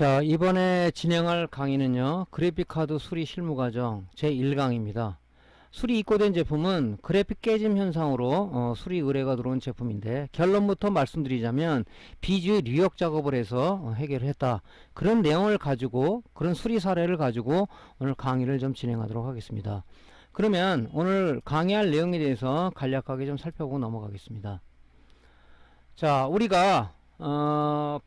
자, 이번에 진행할 강의는요, 그래픽카드 수리 실무 과정 제1강입니다. 수리 입고된 제품은 그래픽 깨짐 현상으로 수리 의뢰가 들어온 제품인데, 결론부터 말씀드리자면 BGA 리역 작업을 해서 해결을 했다. 그런 내용을 가지고, 그런 수리 사례를 가지고 오늘 강의를 좀 진행하도록 하겠습니다. 그러면 오늘 강의할 내용에 대해서 간략하게 좀 살펴보고 넘어가겠습니다. 자, 우리가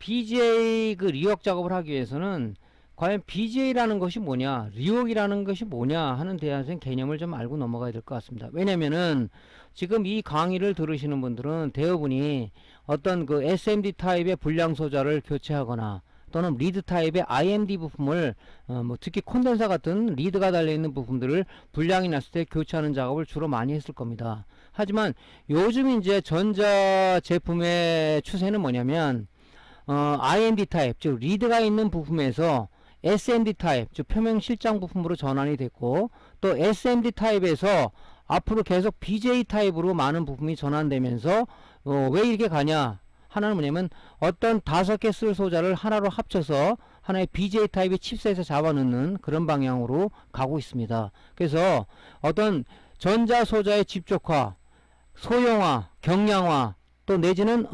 BGA 그 리역 작업을 하기 위해서는 과연 BGA라는 것이 뭐냐, 리역이라는 것이 뭐냐 하는 대한 개념을 좀 알고 넘어가야 될 것 같습니다. 왜냐면은 지금 이 강의를 들으시는 분들은 대부분이 어떤 그 SMD 타입의 불량 소자를 교체하거나 또는 리드 타입의 IMD 부품을 뭐 특히 콘덴서 같은 리드가 달려있는 부품들을 불량이 났을 때 교체하는 작업을 주로 많이 했을 겁니다. 하지만 요즘 이제 전자 제품의 추세는 뭐냐면 IMD 타입, 즉 리드가 있는 부품에서 SMD 타입, 즉 표면 실장 부품으로 전환이 됐고, 또 SMD 타입에서 앞으로 계속 BGA 타입으로 많은 부품이 전환되면서 왜 이렇게 가냐? 하나는 뭐냐면 어떤 5개 쓸 소자를 하나로 합쳐서 하나의 BGA 타입의 칩셋에 잡아넣는 그런 방향으로 가고 있습니다. 그래서 어떤 전자 소자의 집적화, 소형화, 경량화, 또 내지는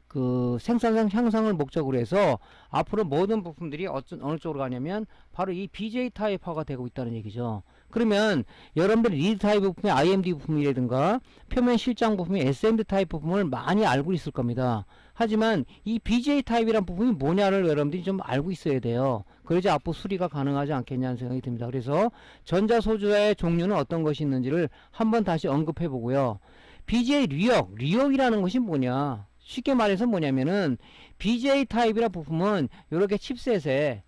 그 생산성 향상을 목적으로 해서 앞으로 모든 부품들이 어느 쪽으로 가냐면 바로 이 BGA 타입화가 되고 있다는 얘기죠. 그러면 여러분들이 리드 타입 부품의 IMD 부품이라든가 표면 실장 부품의 SMD 타입 부품을 많이 알고 있을 겁니다. 하지만 이 BGA 타입이란 부품이 뭐냐를 여러분들이 좀 알고 있어야 돼요. 그래야지 앞으로 수리가 가능하지 않겠냐는 생각이 듭니다. 그래서 전자 소자의 종류는 어떤 것이 있는지를 한번 다시 언급해 보고요. BGA 리역이라는 것이 뭐냐? 쉽게 말해서 뭐냐면은 BGA 타입이라 부품은 이렇게 칩셋에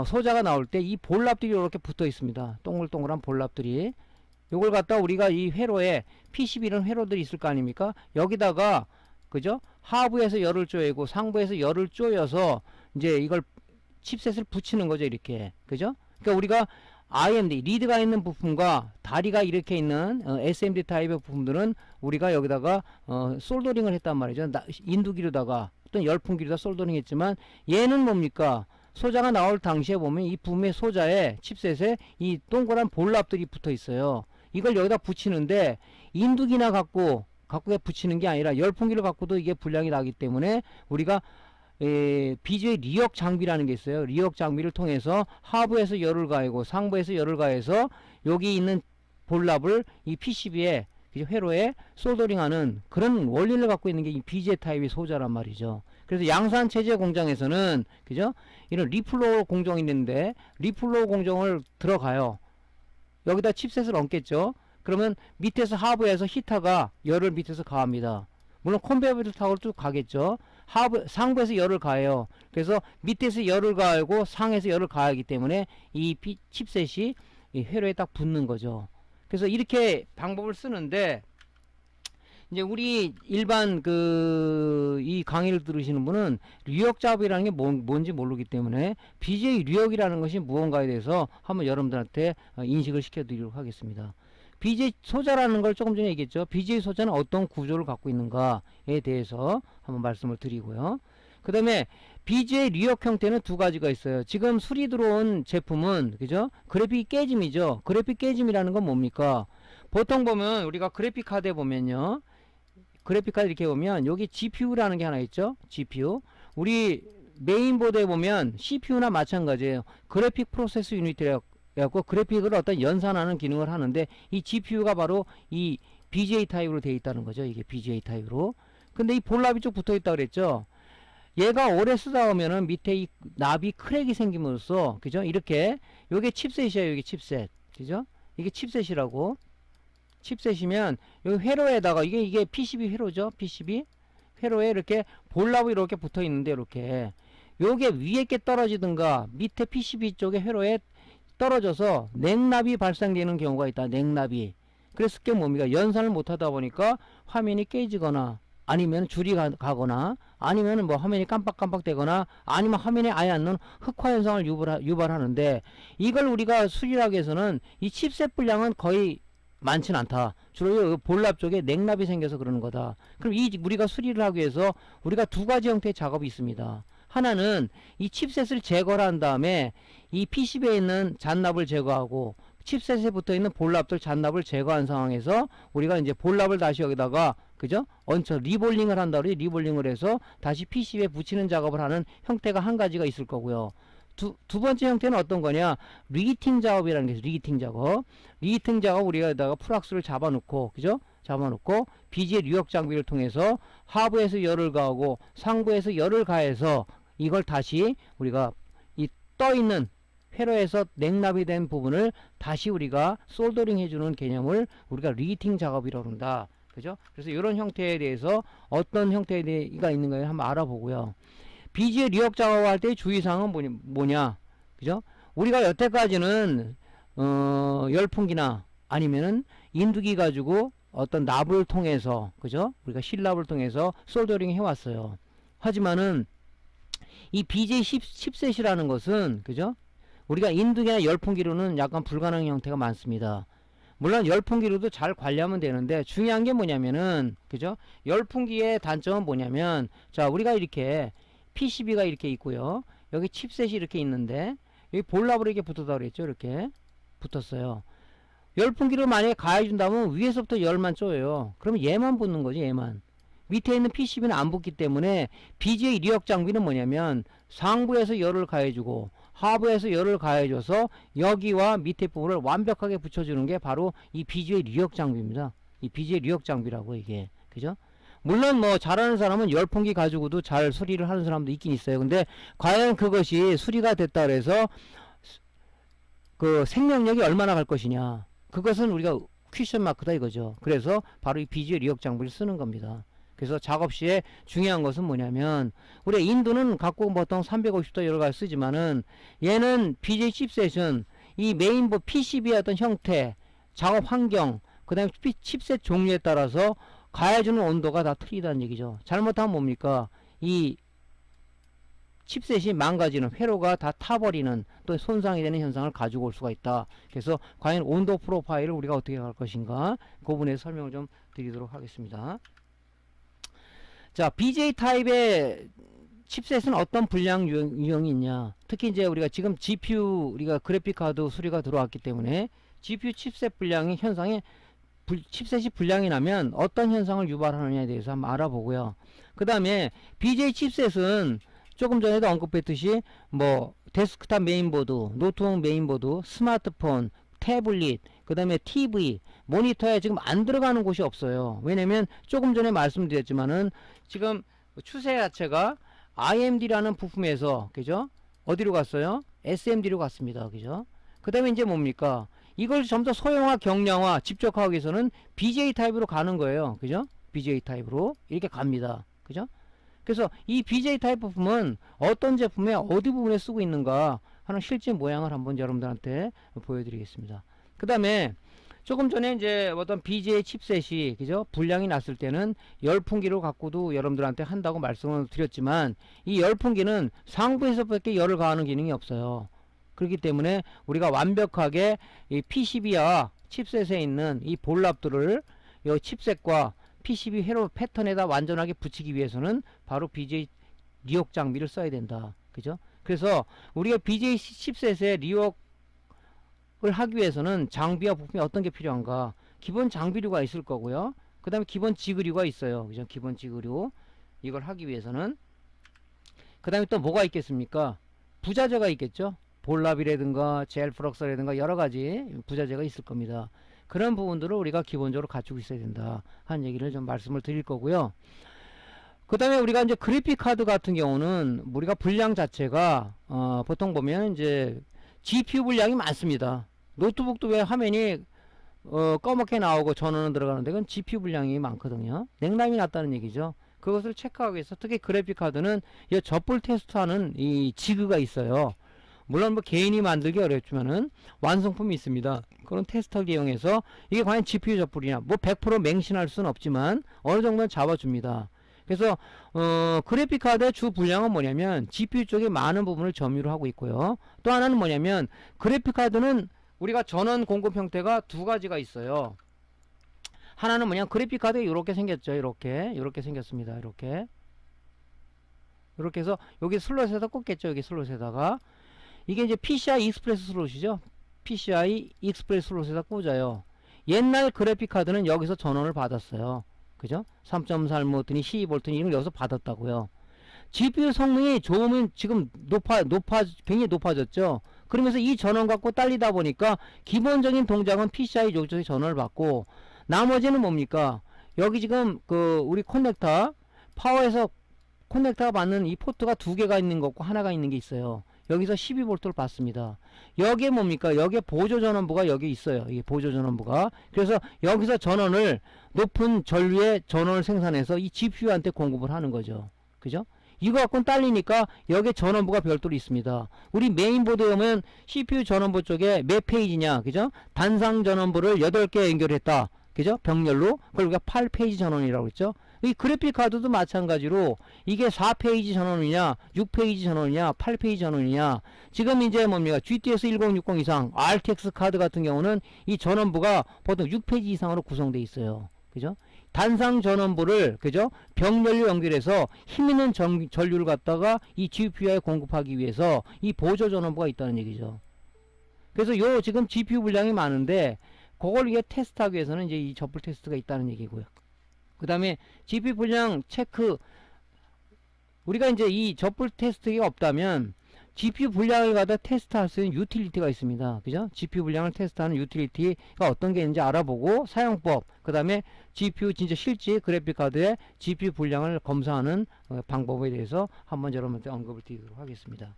소자가 나올 때 이 볼랍들이 이렇게 붙어 있습니다. 동글동글한 볼랍들이. 요걸 갖다 우리가 이 회로에 PCB 이런 회로들이 있을 거 아닙니까? 여기다가 그죠? 하부에서 열을 쪼이고 상부에서 열을 쪼여서 이제 이걸 칩셋을 붙이는 거죠, 이렇게. 그죠? 그러니까 우리가 IMD, 리드가 있는 부품과 다리가 이렇게 있는 SMD 타입의 부품들은 우리가 여기다가 솔더링을 했단 말이죠. 인두기로다가 또는 열풍기로다 솔더링 했지만, 얘는 뭡니까? 소자가 나올 당시에 보면 이 부품의 소자에 칩셋에 이 동그란 볼랍들이 붙어 있어요. 이걸 여기다 붙이는데 인두기나 갖고 붙이는 게 아니라 열풍기를 갖고도 이게 불량이 나기 때문에 우리가 BGA 리역 장비라는 게 있어요. 리역 장비를 통해서 하부에서 열을 가하고 상부에서 열을 가해서 여기 있는 볼랍을 이 PCB에 회로에 솔더링하는 그런 원리를 갖고 있는 게 이 BGA 타입의 소자란 말이죠. 그래서 양산 체제 공장에서는 그죠? 이런 리플로우 공정이 있는데 리플로우 공정을 들어가요. 여기다 칩셋을 얹겠죠. 그러면 밑에서 하부에서 히터가 열을 밑에서 가합니다. 물론 컨베이어 벨트 타고도 가겠죠. 상부에서 열을 가해요. 그래서 밑에서 열을 가하고 상에서 열을 가하기 때문에 이 칩셋이 이 회로에 딱 붙는 거죠. 그래서 이렇게 방법을 쓰는데, 이제 우리 일반 이 강의를 들으시는 분은 리역 작업이라는 게 뭔지 모르기 때문에 BGA 리역이라는 것이 무언가에 대해서 한번 여러분들한테 인식을 시켜드리도록 하겠습니다. BGA 소자라는 걸 조금 전에 얘기했죠. BGA 소자는 어떤 구조를 갖고 있는가에 대해서 한번 말씀을 드리고요. 그 다음에 BGA 리역 형태는 두 가지가 있어요. 지금 수리 들어온 제품은 그죠? 그래픽 깨짐이죠. 그래픽 깨짐이라는 건 뭡니까? 보통 보면 우리가 그래픽 카드에 보면요, 그래픽 카드 이렇게 보면 여기 GPU라는 게 하나 있죠. GPU. 우리 메인보드에 보면 CPU나 마찬가지예요. 그래픽 프로세스 유닛이라고 해갖고 그래픽을 어떤 연산하는 기능을 하는데, 이 GPU가 바로 이 BGA 타입으로 되어 있다는 거죠. 이게 BGA 타입으로. 근데 이 볼랍이 쭉 붙어 있다 그랬죠. 얘가 오래 쓰다 보면은 밑에 이 납이 크랙이 생김으로써 그죠? 이렇게 요게 칩셋이에요. 여기 칩셋. 그죠? 이게 칩셋이라고. 칩셋이면 여기 회로에다가 이게 PCB 회로죠. PCB 회로에 이렇게 볼랍이 이렇게 붙어 있는데, 이렇게 요게 위에 게 떨어지든가 밑에 PCB 쪽에 회로에 떨어져서 냉납이 발생되는 경우가 있다. 냉납이. 그랬을 게 뭡니까? 연산을 못하다 보니까 화면이 깨지거나 아니면 줄이 가거나 아니면 뭐 화면이 깜빡깜빡 되거나 아니면 화면에 아예 안 넣은 흑화 현상을 유발하는데, 이걸 우리가 수리하기 위해서는 이 칩셋 불량은 거의 많진 않다. 주로 볼랍 쪽에 냉납이 생겨서 그러는 거다. 그럼 우리가 수리를 하기 위해서 우리가 두 가지 형태의 작업이 있습니다. 하나는 이 칩셋을 제거를 한 다음에 이 PCB에 있는 잔납을 제거하고 칩셋에 붙어 있는 볼랍들 잔납을 제거한 상황에서 우리가 이제 볼랍을 다시 여기다가 그죠? 얹혀 리볼링을 한다 그러지. 리볼링을 해서 다시 PCB에 붙이는 작업을 하는 형태가 한 가지가 있을 거고요. 두 번째 형태는 어떤 거냐? 리히팅 작업이라는 게 있어요. 리히팅 작업. 리히팅 작업 우리가 여기다가 풀악스를 잡아놓고 그죠? 잡아놓고 BG의 뉴욕 장비를 통해서 하부에서 열을 가하고 상부에서 열을 가해서 이걸 다시 우리가 이 떠있는 회로에서 냉납이 된 부분을 다시 우리가 솔더링 해주는 개념을 우리가 리히팅 작업이라고 한다. 그죠? 그래서 이런 형태에 대해서 어떤 형태가 있는 거를 한번 알아보고요. BG의 리역 작업할 때 주의사항은 뭐냐? 그죠? 우리가 여태까지는 열풍기나 아니면은 인두기 가지고 어떤 납을 통해서 그죠? 우리가 실납을 통해서 솔더링 해왔어요. 하지만은 이 BJ 칩셋이라는 것은 그죠? 우리가 인두기나 열풍기로는 약간 불가능한 형태가 많습니다. 물론 열풍기로도 잘 관리하면 되는데 중요한 게 뭐냐면은 그죠? 열풍기의 단점은 뭐냐면 자 우리가 이렇게 PCB가 이렇게 있고요. 여기 칩셋이 이렇게 있는데 여기 볼랍으로 이렇게 붙었다고 그랬죠. 이렇게 붙었어요. 열풍기를 만약에 가해준다면 위에서부터 열만 쪼여요. 그러면 얘만 붙는 거지. 얘만. 밑에 있는 PCB는 안 붙기 때문에 BG의 리역 장비는 뭐냐면 상부에서 열을 가해주고 하부에서 열을 가해줘서 여기와 밑에 부분을 완벽하게 붙여주는 게 바로 이 BG의 리역 장비입니다. 이 BG의 리역 장비라고 이게. 그죠? 물론 뭐 잘하는 사람은 열풍기 가지고도 잘 수리를 하는 사람도 있긴 있어요. 근데 과연 그것이 수리가 됐다 그래서 그 생명력이 얼마나 갈 것이냐. 그것은 우리가 퀴션 마크다 이거죠. 그래서 바로 이 BG의 리역 장비를 쓰는 겁니다. 그래서 작업 시에 중요한 것은 뭐냐면 우리 인두는 갖고 보통 350도 여러 가지 쓰지만은 얘는 BJ 칩셋은 이 메인보드 PCB의 어떤 형태, 작업 환경, 그 다음에 칩셋 종류에 따라서 가해주는 온도가 다 틀리다는 얘기죠. 잘못하면 뭡니까? 이 칩셋이 망가지는 회로가 다 타버리는 또 손상이 되는 현상을 가지고 올 수가 있다. 그래서 과연 온도 프로파일을 우리가 어떻게 할 것인가 그 부분에 설명을 좀 드리도록 하겠습니다. 자, BJ 타입의 칩셋은 어떤 불량 유형이 있냐? 특히 이제 우리가 지금 GPU 우리가 그래픽 카드 수리가 들어왔기 때문에 GPU 칩셋 불량의 현상에 칩셋이 불량이 나면 어떤 현상을 유발하느냐에 대해서 한번 알아보고요. 그 다음에 BJ 칩셋은 조금 전에도 언급했듯이 뭐 데스크탑 메인보드, 노트북 메인보드, 스마트폰, 태블릿, 그 다음에 TV, 모니터에 지금 안 들어가는 곳이 없어요. 왜냐면 조금 전에 말씀드렸지만은 지금 추세 자체가 IMD라는 부품에서 그죠? 어디로 갔어요? SMD로 갔습니다. 그죠? 그 다음에 이제 뭡니까? 이걸 좀 더 소형화, 경량화, 집적하기 위해서는 BJ 타입으로 가는 거예요. 그죠? BJ 타입으로 이렇게 갑니다. 그죠? 그래서 이 BJ 타입 부품은 어떤 제품에 어디 부분에 쓰고 있는가 하는 실제 모양을 한번 여러분들한테 보여드리겠습니다. 그 다음에 조금 전에 이제 어떤 BJ 칩셋이 그죠? 불량이 났을 때는 열풍기로 갖고도 여러분들한테 한다고 말씀을 드렸지만 이 열풍기는 상부에서밖에 열을 가하는 기능이 없어요. 그렇기 때문에 우리가 완벽하게 이 PCB와 칩셋에 있는 이 볼랍들을 이 칩셋과 PCB 회로 패턴에다 완전하게 붙이기 위해서는 바로 BJ 리역 장비를 써야 된다. 그죠? 그래서 우리가 BJ 칩셋에 리역을 하기 위해서는 장비와 부품이 어떤 게 필요한가? 기본 장비류가 있을 거고요. 그 다음에 기본 지그류가 있어요. 그죠? 기본 지그류. 이걸 하기 위해서는. 그 다음에 또 뭐가 있겠습니까? 부자재가 있겠죠? 볼랍이라든가 젤프럭서라든가 여러 가지 부자재가 있을 겁니다. 그런 부분들을 우리가 기본적으로 갖추고 있어야 된다 하는 얘기를 좀 말씀을 드릴 거고요. 그 다음에 우리가 이제 그래픽 카드 같은 경우는 우리가 분량 자체가 보통 보면 이제 GPU 분량이 많습니다. 노트북도 왜 화면이 검게 나오고 전원은 들어가는데 그건 GPU 분량이 많거든요. 냉람이 났다는 얘기죠. 그것을 체크하기 위해서 특히 그래픽 카드는 이 젖불 테스트하는 이 지그가 있어요. 물론 뭐 개인이 만들기 어렵지만은 완성품이 있습니다. 그런 테스터를 이용해서 이게 과연 GPU 젖불이냐 뭐 100% 맹신할 수는 없지만 어느 정도는 잡아줍니다. 그래서 그래픽 카드의 주 분량은 뭐냐면 GPU 쪽에 많은 부분을 점유를 하고 있고요. 또 하나는 뭐냐면 그래픽 카드는 우리가 전원 공급 형태가 두 가지가 있어요. 하나는 뭐냐 그래픽 카드가 이렇게 생겼죠. 이렇게 생겼습니다. 이렇게 이렇게 해서 여기 슬롯에다 꽂겠죠. 여기 슬롯에다가 이게 이제 PCI 익스프레스 슬롯이죠. PCI 익스프레스 슬롯에다 꽂아요. 옛날 그래픽 카드는 여기서 전원을 받았어요. 그죠? 3.3V니 12V니 이런 걸 여기서 받았다고요. GPU 성능이 좋으면 지금 굉장히 높아졌죠. 그러면서 이 전원 갖고 딸리다 보니까 기본적인 동작은 PCI 쪽에서 전원을 받고 나머지는 뭡니까? 여기 지금 우리 커넥터 파워에서 커넥터가 받는 이 포트가 두 개가 있는 것과 하나가 있는 게 있어요. 여기서 12V를 받습니다. 여기에 뭡니까? 여기에 보조 전원부가 여기 있어요. 이게 보조 전원부가. 그래서 여기서 전원을 높은 전류의 전원을 생산해서 이 GPU한테 공급을 하는 거죠. 그죠? 이거 갖고는 딸리니까 여기에 전원부가 별도로 있습니다. 우리 메인보드에 오면 CPU 전원부 쪽에 몇 페이지냐, 그죠? 단상 전원부를 8개 연결했다. 그죠? 병렬로. 그걸 우리가 8페이지 전원이라고 했죠. 이 그래픽 카드도 마찬가지로 이게 4페이지 전원이냐, 6페이지 전원이냐, 8페이지 전원이냐. 지금 이제 뭡니까? GTX 1060 이상, RTX 카드 같은 경우는 이 전원부가 보통 6페이지 이상으로 구성되어 있어요. 그죠? 단상 전원부를, 그죠? 병렬로 연결해서 힘있는 전류를 갖다가 이 GPU에 공급하기 위해서 이 보조 전원부가 있다는 얘기죠. 그래서 요 지금 GPU 분량이 많은데 그걸 이게 테스트하기 위해서는 이제 이 접불 테스트가 있다는 얘기고요. 그 다음에 GPU 분량 체크, 우리가 이제 이 접불 테스트가 없다면 GPU 분량을 갖다 테스트할 수 있는 유틸리티가 있습니다. 그죠? GPU 분량을 테스트하는 유틸리티가 어떤 게 있는지 알아보고 사용법, 그 다음에 GPU 진짜 실제 그래픽카드의 GPU 분량을 검사하는 방법에 대해서 한번 여러분한테 언급을 드리도록 하겠습니다.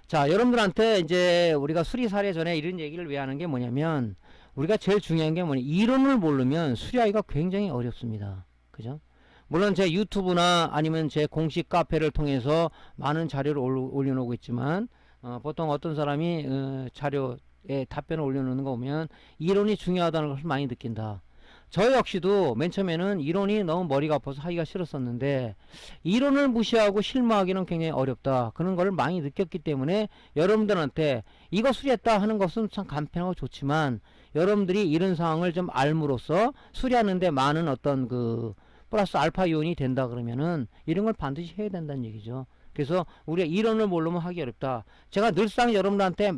자, 여러분들한테 이제 우리가 수리사례 전에 이런 얘기를 왜 하는 게 뭐냐면, 우리가 제일 중요한 게 뭐냐, 이론을 모르면 수리하기가 굉장히 어렵습니다. 그죠? 물론 제 유튜브나 아니면 제 공식 카페를 통해서 많은 자료를 올려놓고 있지만, 보통 어떤 사람이 자료에 답변을 올려놓는 거 보면 이론이 중요하다는 것을 많이 느낀다. 저 역시도 맨 처음에는 이론이 너무 머리가 아파서 하기가 싫었었는데, 이론을 무시하고 실무하기는 굉장히 어렵다, 그런 걸 많이 느꼈기 때문에 여러분들한테 이거 수리했다 하는 것은 참 간편하고 좋지만, 여러분들이 이런 상황을 좀 알므로써 수리하는데 많은 어떤 플러스 알파 이온이 된다 그러면은 이런 걸 반드시 해야 된다는 얘기죠. 그래서 우리가 이론을 모르면 하기 어렵다. 제가 늘상 여러분들한테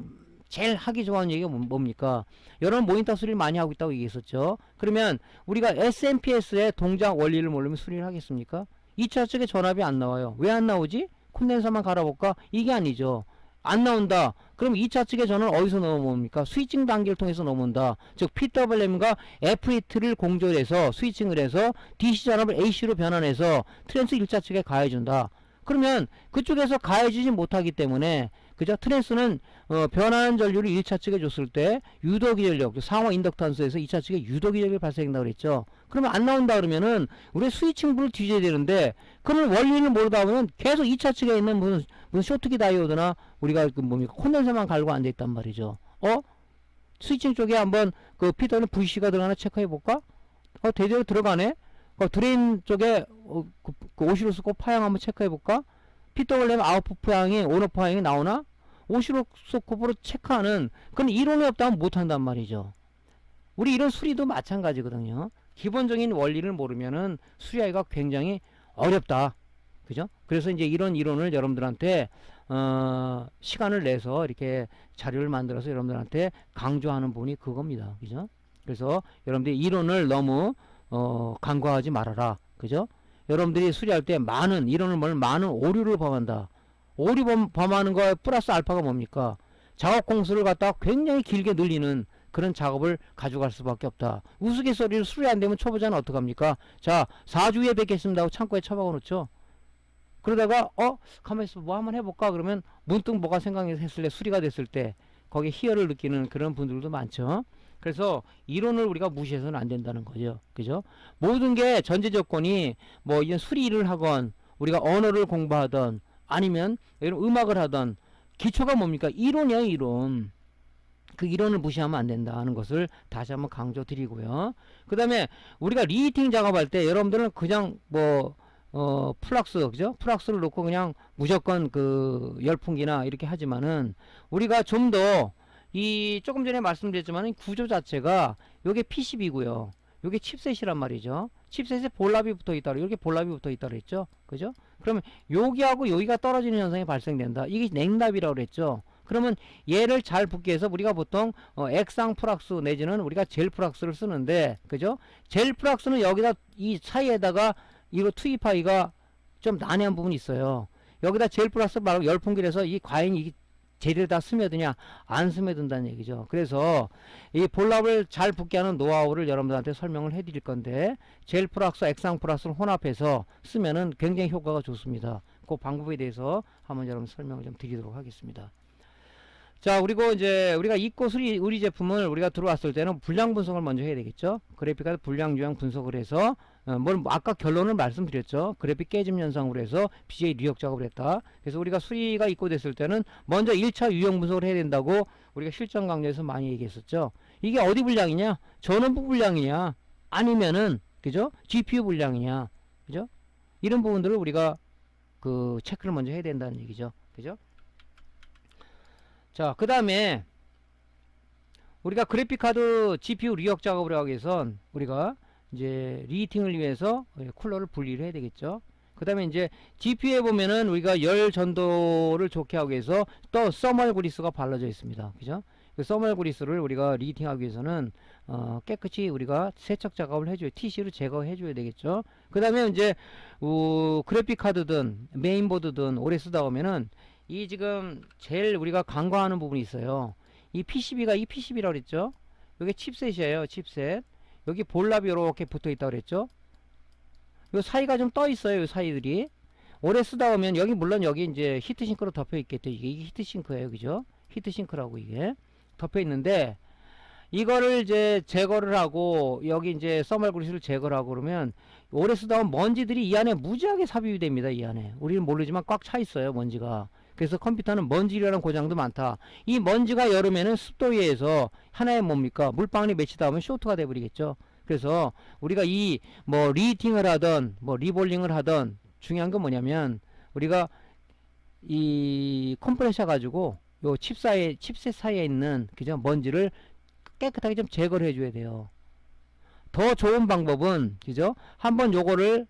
제일 하기 좋아하는 얘기가 뭡니까? 여러분 모니터 수리를 많이 하고 있다고 얘기했었죠. 그러면 우리가 SMPS의 동작 원리를 모르면 수리를 하겠습니까? 2차 측에 전압이 안 나와요. 왜 안 나오지? 콘덴서만 갈아볼까? 이게 아니죠. 안 나온다. 그럼 2차 측의 전원을 어디서 넘어옵니까? 스위칭 단계를 통해서 넘어온다. 즉 PWM과 FET를 공조해서 스위칭을 해서 DC 전압을 AC로 변환해서 트랜스 1차 측에 가해준다. 그러면 그쪽에서 가해주지 못하기 때문에, 그죠? 트랜스는 변환 전류를 1차 측에 줬을 때 유도기 전력, 상호 인덕탄스에서 2차 측에 유도기 전력이 발생한다고 그랬죠. 그러면 안 나온다 그러면은 우리 스위칭부를 뒤져야 되는데, 그런 원리를 모르다 보면 계속 2차 측에 있는 무슨 쇼트키 다이오드나 우리가 콘덴서만 갈고 앉아 있단 말이죠. 스위칭 쪽에 한번 피터는 VC가 들어가나 체크해 볼까? 대대로 들어가네? 드레인 쪽에 오시로스코프 파형 한번 체크해 볼까? PWM 아웃풋 파형이 온오프 파형이 나오나? 오시로스코프로 체크하는 그런 이론이 없다면 못한단 말이죠. 우리 이런 수리도 마찬가지거든요. 기본적인 원리를 모르면은 수리하기가 굉장히 어렵다. 그죠? 그래서 이제 이런 이론을 여러분들한테 시간을 내서 이렇게 자료를 만들어서 여러분들한테 강조하는 부분이 그겁니다. 그죠? 그래서 여러분들이 이론을 너무 간과하지 말아라. 그죠? 여러분들이 수리할 때 많은 오류를 범한다. 오류 범하는 거에 플러스 알파가 뭡니까? 작업 공수를 갖다가 굉장히 길게 늘리는 그런 작업을 가져갈 수밖에 없다. 우스갯소리를 수리 안 되면 초보자는 어떡합니까? 자, 4주 후에 뵙겠습니다 하고 창고에 처박아 놓죠. 그러다가 가만히 있어 뭐 한번 해볼까 그러면 문득 뭐가 생각해서 했을 때, 수리가 됐을 때 거기에 희열을 느끼는 그런 분들도 많죠. 그래서 이론을 우리가 무시해서는 안 된다는 거죠. 그죠? 모든 게 전제 조건이 뭐 이런 수리를 하건 우리가 언어를 공부하던 아니면 이런 음악을 하던 기초가 뭡니까? 이론이에요, 이론. 그 이론을 무시하면 안 된다는 것을 다시 한번 강조 드리고요. 그 다음에 우리가 리히팅 작업할 때 여러분들은 그냥 플럭스, 그죠? 플럭스를 놓고 그냥 무조건 열풍기나 이렇게 하지만은, 우리가 좀 더 조금 전에 말씀드렸지만 구조 자체가 요게 PCB고요. 요게 칩셋이란 말이죠. 칩셋에 볼랍이 붙어 있다. 이렇게 볼랍이 붙어 있다 그랬죠. 그죠? 그러면 여기하고 여기가 떨어지는 현상이 발생된다. 이게 냉납이라고 그랬죠. 그러면 얘를 잘 붙게 해서 우리가 보통 액상 프락스 내지는 우리가 젤 프락스를 쓰는데, 그죠? 젤 프락스는 여기다 이 사이에다가 이거 투입하기가 좀 난해한 부분이 있어요. 여기다 젤 프락스 말고 열풍기를 해서 이 과연 이 젤을 다 스며드냐 안 스며든다는 얘기죠. 그래서 이 볼랍을 잘 붙게 하는 노하우를 여러분들한테 설명을 해 드릴 건데, 젤 프락스 액상 프락스를 혼합해서 쓰면은 굉장히 효과가 좋습니다. 그 방법에 대해서 한번 여러분 설명을 좀 드리도록 하겠습니다. 자, 그리고 이제 우리가 이꽃 의리 제품을 우리가 들어왔을 때는 불량 분석을 먼저 해야 되겠죠. 그래픽카드 불량 유형 분석을 해서 아까 결론을 말씀드렸죠. 그래픽 깨짐 현상으로 해서 BJ 누적 작업을 했다. 그래서 우리가 수리가 입고됐을 때는 먼저 1차 유형 분석을 해야 된다고 우리가 실전 강좌에서 많이 얘기했었죠. 이게 어디 불량이냐? 전원부 불량이냐? 아니면은 그죠? GPU 불량이냐? 그죠? 이런 부분들을 우리가 그 체크를 먼저 해야 된다는 얘기죠. 그죠? 자, 그 다음에 우리가 그래픽카드 GPU 리역 작업을 하기 위해선 우리가 이제 리히팅을 위해서 쿨러를 분리를 해야 되겠죠. 그 다음에 이제 GPU에 보면은 우리가 열 전도를 좋게 하기 위해서 또 서멀 그리스가 발라져 있습니다. 그죠? 그 서멀 그리스를 우리가 리히팅 하기 위해서는 깨끗이 우리가 세척 작업을 해줘야, TC를 제거해 줘야 되겠죠. 그 다음에 이제 그래픽카드든 메인보드든 오래 쓰다 보면은 이 지금 제일 우리가 간과하는 부분이 있어요. 이 PCB가 이 PCB라고 그랬죠. 여기 칩셋이에요. 칩셋. 여기 볼랍이 이렇게 붙어 있다고 그랬죠. 요 사이가 좀 떠 있어요. 요 사이들이. 오래 쓰다 보면 여기 물론 여기 이제 히트싱크로 덮여 있겠죠. 이게 히트싱크예요. 그죠? 히트싱크라고 이게 덮여 있는데, 이거를 이제 제거를 하고 여기 이제 서멀 그리스를 제거를 하고 그러면 오래 쓰다 보면 먼지들이 이 안에 무지하게 삽입이 됩니다. 이 안에. 우리는 모르지만 꽉 차 있어요. 먼지가. 그래서 컴퓨터는 먼지라는 고장도 많다. 이 먼지가 여름에는 습도에 의해서 하나의 뭡니까? 물방울이 맺히다 보면 쇼트가 돼 버리겠죠. 그래서 우리가 이 뭐 리히팅을 하던 뭐 리볼링을 하던 중요한 건 뭐냐면, 우리가 이 컴프레셔 가지고 요 칩셋 사이에 있는 그죠? 먼지를 깨끗하게 좀 제거를 해줘야 돼요. 더 좋은 방법은 그죠? 한번 요거를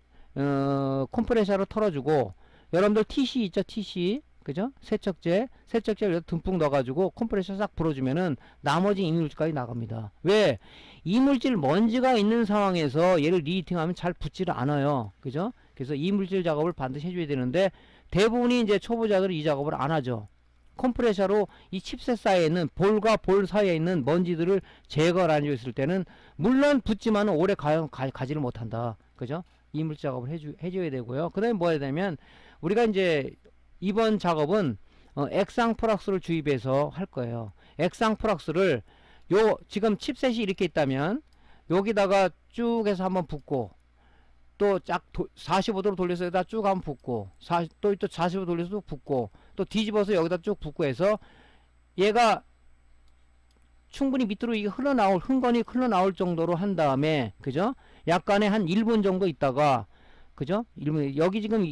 컴프레셔로 털어주고, 여러분들 TC 있죠? TC 그죠? 세척제를 듬뿍 넣어가지고 컴프레셔 싹 불어주면은 나머지 이물질까지 나갑니다. 왜? 이물질 먼지가 있는 상황에서 얘를 리히팅하면 잘 붙지를 않아요. 그죠? 그래서 이물질 작업을 반드시 해줘야 되는데, 대부분이 이제 초보자들은 이 작업을 안 하죠. 컴프레셔로 이 칩셋 사이에 있는 볼과 볼 사이에 있는 먼지들을 제거를 안 해줬을 때는 물론 붙지만 오래 가지를 못한다. 그죠? 이물질 작업을 해줘야 되고요. 그 다음에 뭐 해야 되냐면, 우리가 이제 이번 작업은 액상 프락스를 주입해서 할 거예요. 액상 프락스를 요 지금 칩셋이 이렇게 있다면 여기다가 쭉 해서 한번 붓고, 또 쫙 45도로 돌려서 여기다 쭉 한번 붓고, 또 45도 돌려서 또 붓고, 또 뒤집어서 여기다 쭉 붓고 해서 얘가 충분히 밑으로 이게 흥건히 흘러나올 정도로 한 다음에, 그죠? 약간의 한 1분 정도 있다가, 그죠? 1분, 여기 지금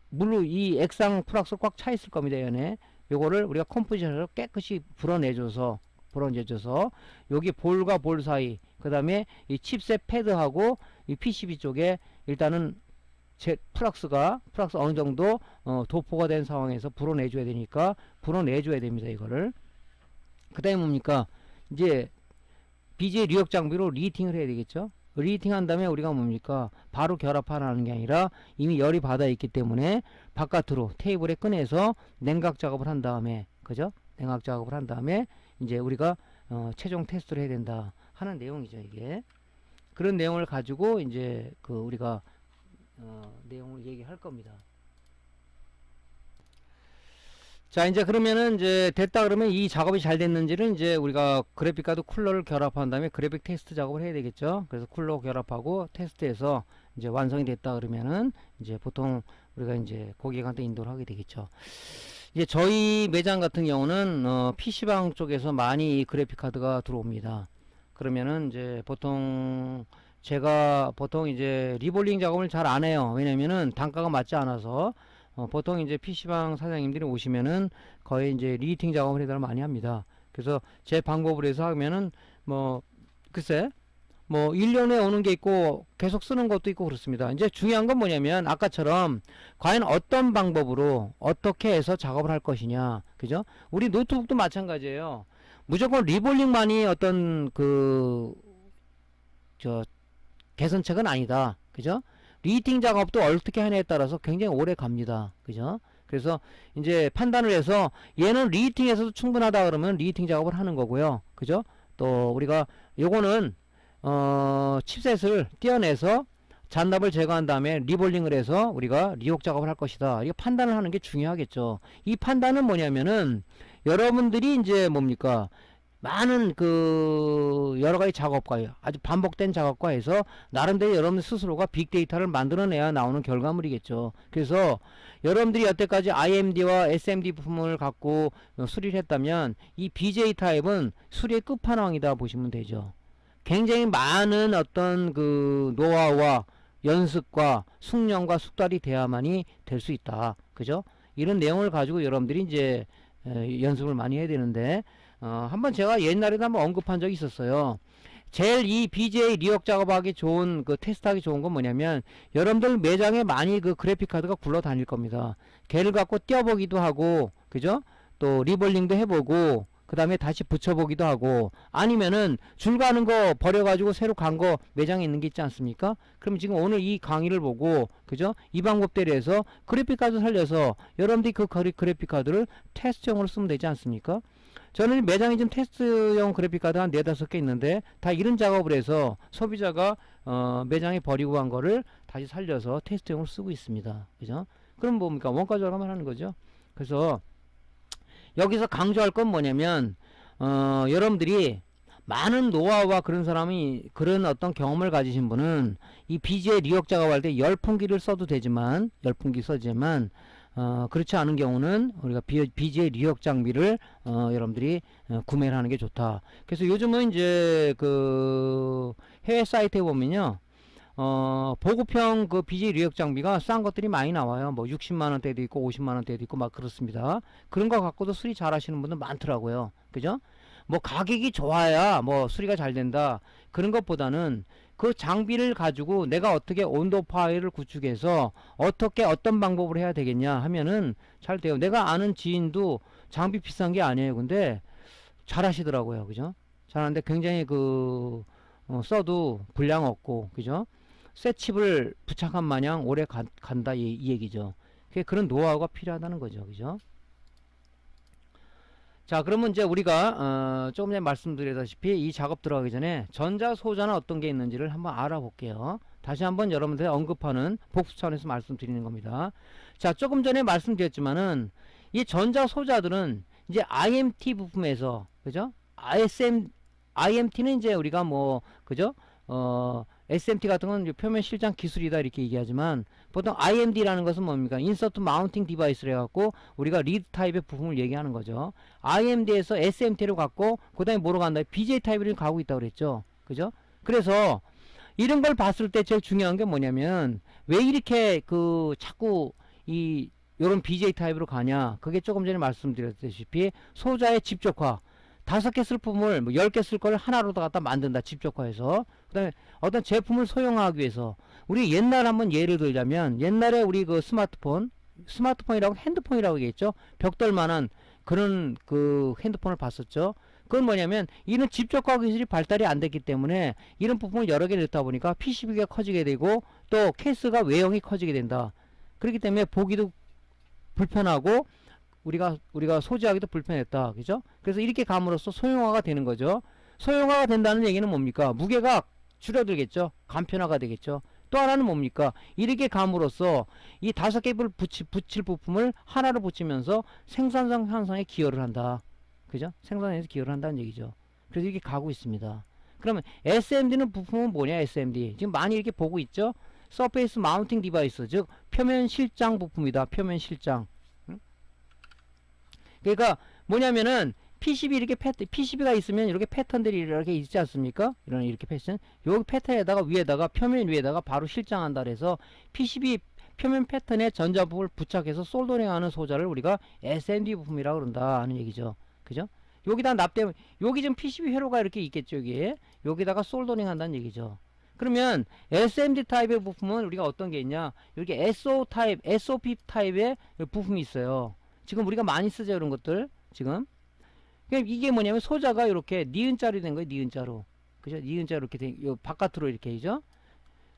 물로 이 액상 프락스 꽉 차 있을 겁니다. 얘네. 요거를 우리가 컴포지션으로 깨끗이 불어내줘서 여기 볼과 볼 사이, 그 다음에 이 칩셋 패드하고 이 PCB 쪽에 일단은 프락스가 어느 정도 도포가 된 상황에서 불어내줘야 되니까 불어내줘야 됩니다. 이거를. 그 다음에 뭡니까? 이제 BJ 리역 장비로 리히팅을 해야 되겠죠. 리히팅 한 다음에 우리가 뭡니까? 바로 결합하는 게 아니라 이미 열이 받아 있기 때문에 바깥으로 테이블에 꺼내서 냉각 작업을 한 다음에, 그죠? 냉각 작업을 한 다음에 이제 우리가 최종 테스트를 해야 된다 하는 내용이죠. 이게 그런 내용을 가지고 이제 그 우리가 내용을 얘기할 겁니다. 자, 이제 그러면은 이제 됐다 그러면 이 작업이 잘 됐는지를 이제 우리가 그래픽카드 쿨러를 결합한 다음에 그래픽 테스트 작업을 해야 되겠죠. 그래서 쿨러 결합하고 테스트해서 이제 완성이 됐다 그러면은 이제 보통 우리가 이제 고객한테 인도를 하게 되겠죠. 이제 저희 매장 같은 경우는 PC방 쪽에서 많이 이 그래픽카드가 들어옵니다. 그러면은 이제 제가 보통 이제 리볼링 작업을 잘 안 해요. 왜냐면은 단가가 맞지 않아서. 보통 이제 PC방 사장님들이 오시면은 거의 이제 리히팅 작업을 해달라 많이 합니다. 그래서 제 방법으로 해서 하면은 글쎄 뭐 1년에 오는 게 있고 계속 쓰는 것도 있고 그렇습니다. 이제 중요한 건 뭐냐면 아까처럼 과연 어떤 방법으로 어떻게 해서 작업을 할 것이냐. 그죠? 우리 노트북도 마찬가지예요. 무조건 리볼링만이 어떤 개선책은 아니다. 그죠? 리히팅 작업도 어떻게 하냐에 따라서 굉장히 오래 갑니다. 그죠? 그래서 이제 판단을 해서 얘는 리히팅에서도 충분하다 그러면 리히팅 작업을 하는 거고요. 그죠? 또 우리가 요거는 칩셋을 떼어내서 잔납을 제거한 다음에 리볼링을 해서 우리가 리혹 작업을 할 것이다. 이거 판단을 하는 게 중요하겠죠. 이 판단은 뭐냐면은 여러분들이 이제 뭡니까? 많은 여러 가지 작업과 아주 반복된 작업과 해서 나름대로 여러분 스스로가 빅데이터를 만들어내야 나오는 결과물이겠죠. 그래서 여러분들이 여태까지 IMD와 SMD 부품을 갖고 수리를 했다면 이 BJ 타입은 수리의 끝판왕이다 보시면 되죠. 굉장히 많은 어떤 노하우와 연습과 숙련과 숙달이 돼야만이 될 수 있다. 그죠? 이런 내용을 가지고 여러분들이 이제 연습을 많이 해야 되는데 한번 제가 옛날에도 한번 언급한 적이 있었어요. 제일 이 BGA 리역 작업하기 좋은 테스트하기 좋은 건 뭐냐면 여러분들 매장에 많이 그래픽 카드가 굴러 다닐 겁니다. 걔를 갖고 떼어보기도 하고 그죠? 또 리볼링도 해보고 그 다음에 다시 붙여보기도 하고 아니면은 줄 가는 거 버려가지고 새로 간 거 매장에 있는 게 있지 않습니까? 그럼 지금 오늘 이 강의를 보고 그죠? 이 방법대로 해서 그래픽 카드 살려서 여러분들이 그래픽 카드를 테스트용으로 쓰면 되지 않습니까? 저는 매장에 지금 테스트용 그래픽카드 한 4-5개 있는데 다 이런 작업을 해서 소비자가 매장에 버리고 간 거를 다시 살려서 테스트용으로 쓰고 있습니다. 그죠? 그럼 뭡니까? 원가 절감을 하는 거죠. 그래서 여기서 강조할 건 뭐냐면 여러분들이 많은 노하우와 그런 어떤 경험을 가지신 분은 이 BGA 리역 작업할 때 열풍기를 써도 되지만 열풍기 써지만 그렇지 않은 경우는 우리가 BGA 리역 장비를 여러분들이 구매를 하는 게 좋다. 그래서 요즘은 이제 해외 사이트에 보면요. 보급형 BGA 리역 장비가 싼 것들이 많이 나와요. 뭐 60만원대도 있고 50만원대도 있고 막 그렇습니다. 그런 거 갖고도 수리 잘 하시는 분들 많더라고요. 그죠? 뭐 가격이 좋아야 뭐 수리가 잘 된다. 그런 것보다는 그 장비를 가지고 내가 어떻게 온도 파일을 구축해서 어떻게 어떤 방법으로 해야 되겠냐 하면은 잘 돼요. 내가 아는 지인도 장비 비싼 게 아니에요. 근데 잘 하시더라고요. 그죠? 잘하는데 굉장히 써도 불량 없고 그죠? 새 칩을 부착한 마냥 오래 간다 이 얘기죠. 그런 노하우가 필요하다는 거죠. 그죠? 자, 그러면 이제 우리가 조금 전에 말씀드렸다시피 이 작업 들어가기 전에 전자 소자는 어떤 게 있는지를 한번 알아볼게요. 다시 한번 여러분들 언급하는 복수 차원에서 말씀드리는 겁니다. 자, 조금 전에 말씀드렸지만은 이 전자 소자들은 이제 IMT 부품에서 그죠? IMT는 이제 우리가 그죠? SMT 같은 건 표면 실장 기술이다 이렇게 얘기하지만 보통 IMD라는 것은 뭡니까? 인서트 마운팅 디바이스를 해갖고 우리가 리드 타입의 부품을 얘기하는 거죠. IMD에서 SMT를 갖고 그 다음에 뭐로 간다? BJ 타입을 가고 있다고 그랬죠. 그죠? 그래서 이런 걸 봤을 때 제일 중요한 게 뭐냐면 왜 이렇게 자꾸 요런 BJ 타입으로 가냐? 그게 조금 전에 말씀드렸다시피 소자의 집적화 5개 쓸 품을 10개 쓸 걸 하나로 갖다 만든다. 집적화해서. 그 다음에 어떤 제품을 소형화하기 위해서 우리 옛날 한번 예를 들자면 옛날에 우리 스마트폰이라고 핸드폰이라고 얘기했죠. 벽돌만한 그런 핸드폰을 봤었죠. 그건 뭐냐면 이런 집적화 기술이 발달이 안 됐기 때문에 이런 부품을 여러 개 넣다 보니까 PCB가 커지게 되고 또 케이스가 외형이 커지게 된다. 그렇기 때문에 보기도 불편하고 우리가 소지하기도 불편했다. 그죠? 그래서 이렇게 감으로써 소형화가 되는 거죠. 소형화가 된다는 얘기는 뭡니까? 무게가 줄어들겠죠. 간편화가 되겠죠. 또 하나는 뭡니까? 이렇게 감으로써 이 5개를 붙일 부품을 하나로 붙이면서 생산성 향상에 기여를 한다. 그죠? 생산에서 기여를 한다는 얘기죠. 그래서 이렇게 가고 있습니다. 그러면 SMD는 부품은 뭐냐? SMD. 지금 많이 이렇게 보고 있죠? 서페이스 마운팅 디바이스. 즉 표면 실장 부품이다. 표면 실장. 그러니까 뭐냐면은 PCB가 있으면 이렇게 패턴들이 이렇게 있지 않습니까? 이렇게 패턴. 요 패턴에다가 표면 위에다가 바로 실장한다 그래서 PCB 표면 패턴에 전자부를 부착해서 솔더링하는 소자를 우리가 SMD 부품이라고 그런다 하는 얘기죠. 그죠? 여기다 납땜, 여기 지금 PCB 회로가 이렇게 있겠죠, 여기에. 여기다가 솔더링 한다는 얘기죠. 그러면 SMD 타입의 부품은 우리가 어떤 게 있냐? 여기 SO 타입, SOP 타입의 부품이 있어요. 지금 우리가 많이 쓰죠, 이런 것들. 지금. 그러니까 이게 뭐냐면 소자가 이렇게 니은자로 된 거예요, 니은자로. 그죠? 니은자로 이렇게 된, 요 바깥으로 이렇게 있죠?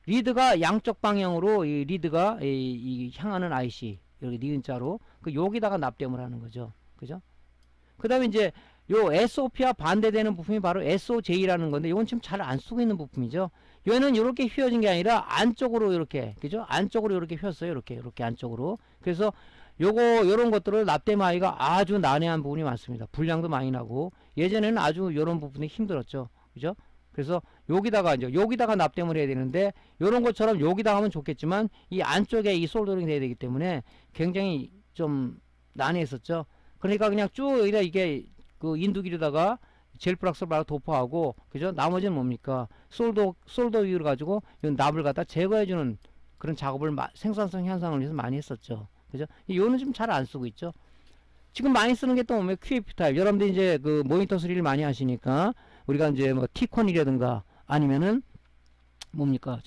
리드가 양쪽 방향으로 이 리드가 이 향하는 IC. 여기 니은자로. 그 여기다가 납땜을 하는 거죠. 그죠? 그 다음에 이제 요 SOP와 반대되는 부품이 바로 SOJ라는 건데, 이건 지금 잘 안 쓰고 있는 부품이죠. 얘는 이렇게 휘어진 게 아니라 안쪽으로 이렇게, 그죠? 안쪽으로 이렇게 휘었어요. 이렇게 안쪽으로. 그래서 요런 것들을 납땜하기가 아주 난해한 부분이 많습니다. 불량도 많이 나고, 예전에는 아주 요런 부분이 힘들었죠. 그죠? 그래서 여기다가 이제 여기다가 납땜을 해야 되는데, 요런 것처럼 여기다 하면 좋겠지만 이 안쪽에 이 솔더링이 돼야 되기 때문에 굉장히 좀 난해했었죠. 그러니까 그냥 쭉 여기다 이게 그 인두기로다가 젤프락스를 바로 도포하고, 그죠? 나머지는 뭡니까? 솔더 위를 가지고 이 납을 갖다 제거해주는 그런 작업을 생산성 향상을 위해서 많이 했었죠. 그죠? 요는 좀 잘 안 쓰고 있죠. 지금 많이 쓰는 게 또 뭐면 QAP 타입. 여러분들 이제 그 모니터 수리를 많이 하시니까 우리가 이제 뭐 티콘이라든가 아니면은 뭡니까?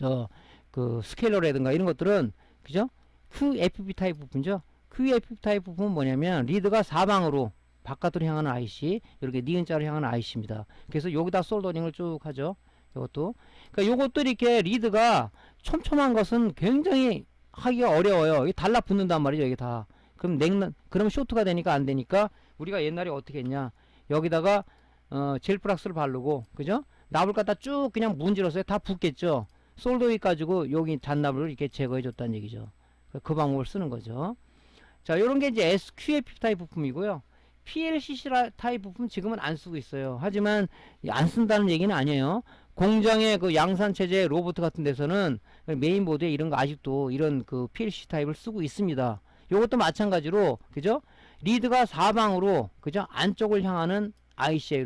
그 스케일러라든가 이런 것들은, 그죠? QFP 타입 부품이죠. QFP 타입 부품은 뭐냐면 리드가 사방으로 바깥으로 향하는 IC, 이렇게 니은자로 향하는 IC입니다. 그래서 여기다 솔더링을 쭉 하죠. 이것도. 그러니까 요것도 이렇게 리드가 촘촘한 것은 굉장히 하기가 어려워요. 이게 달라붙는단 말이죠, 이게 다. 그럼 쇼트가 되니까 안 되니까 우리가 옛날에 어떻게 했냐? 여기다가 젤프락스를 바르고, 그죠? 납을 갖다 쭉 그냥 문질러서 다 붙겠죠. 솔더위 가지고 여기 잔납을 이렇게 제거해 줬다는 얘기죠. 그 방법을 쓰는 거죠. 자, 요런 게 이제 SQF 타입 부품이고요. PLCC 타입 부품 지금은 안 쓰고 있어요. 하지만 안 쓴다는 얘기는 아니에요. 공장의 그 양산체제 로봇 같은 데서는 메인보드에 이런 거 아직도 이런 그 PLC 타입을 쓰고 있습니다. 요것도 마찬가지로, 그죠? 리드가 사방으로, 그죠? 안쪽을 향하는 IC에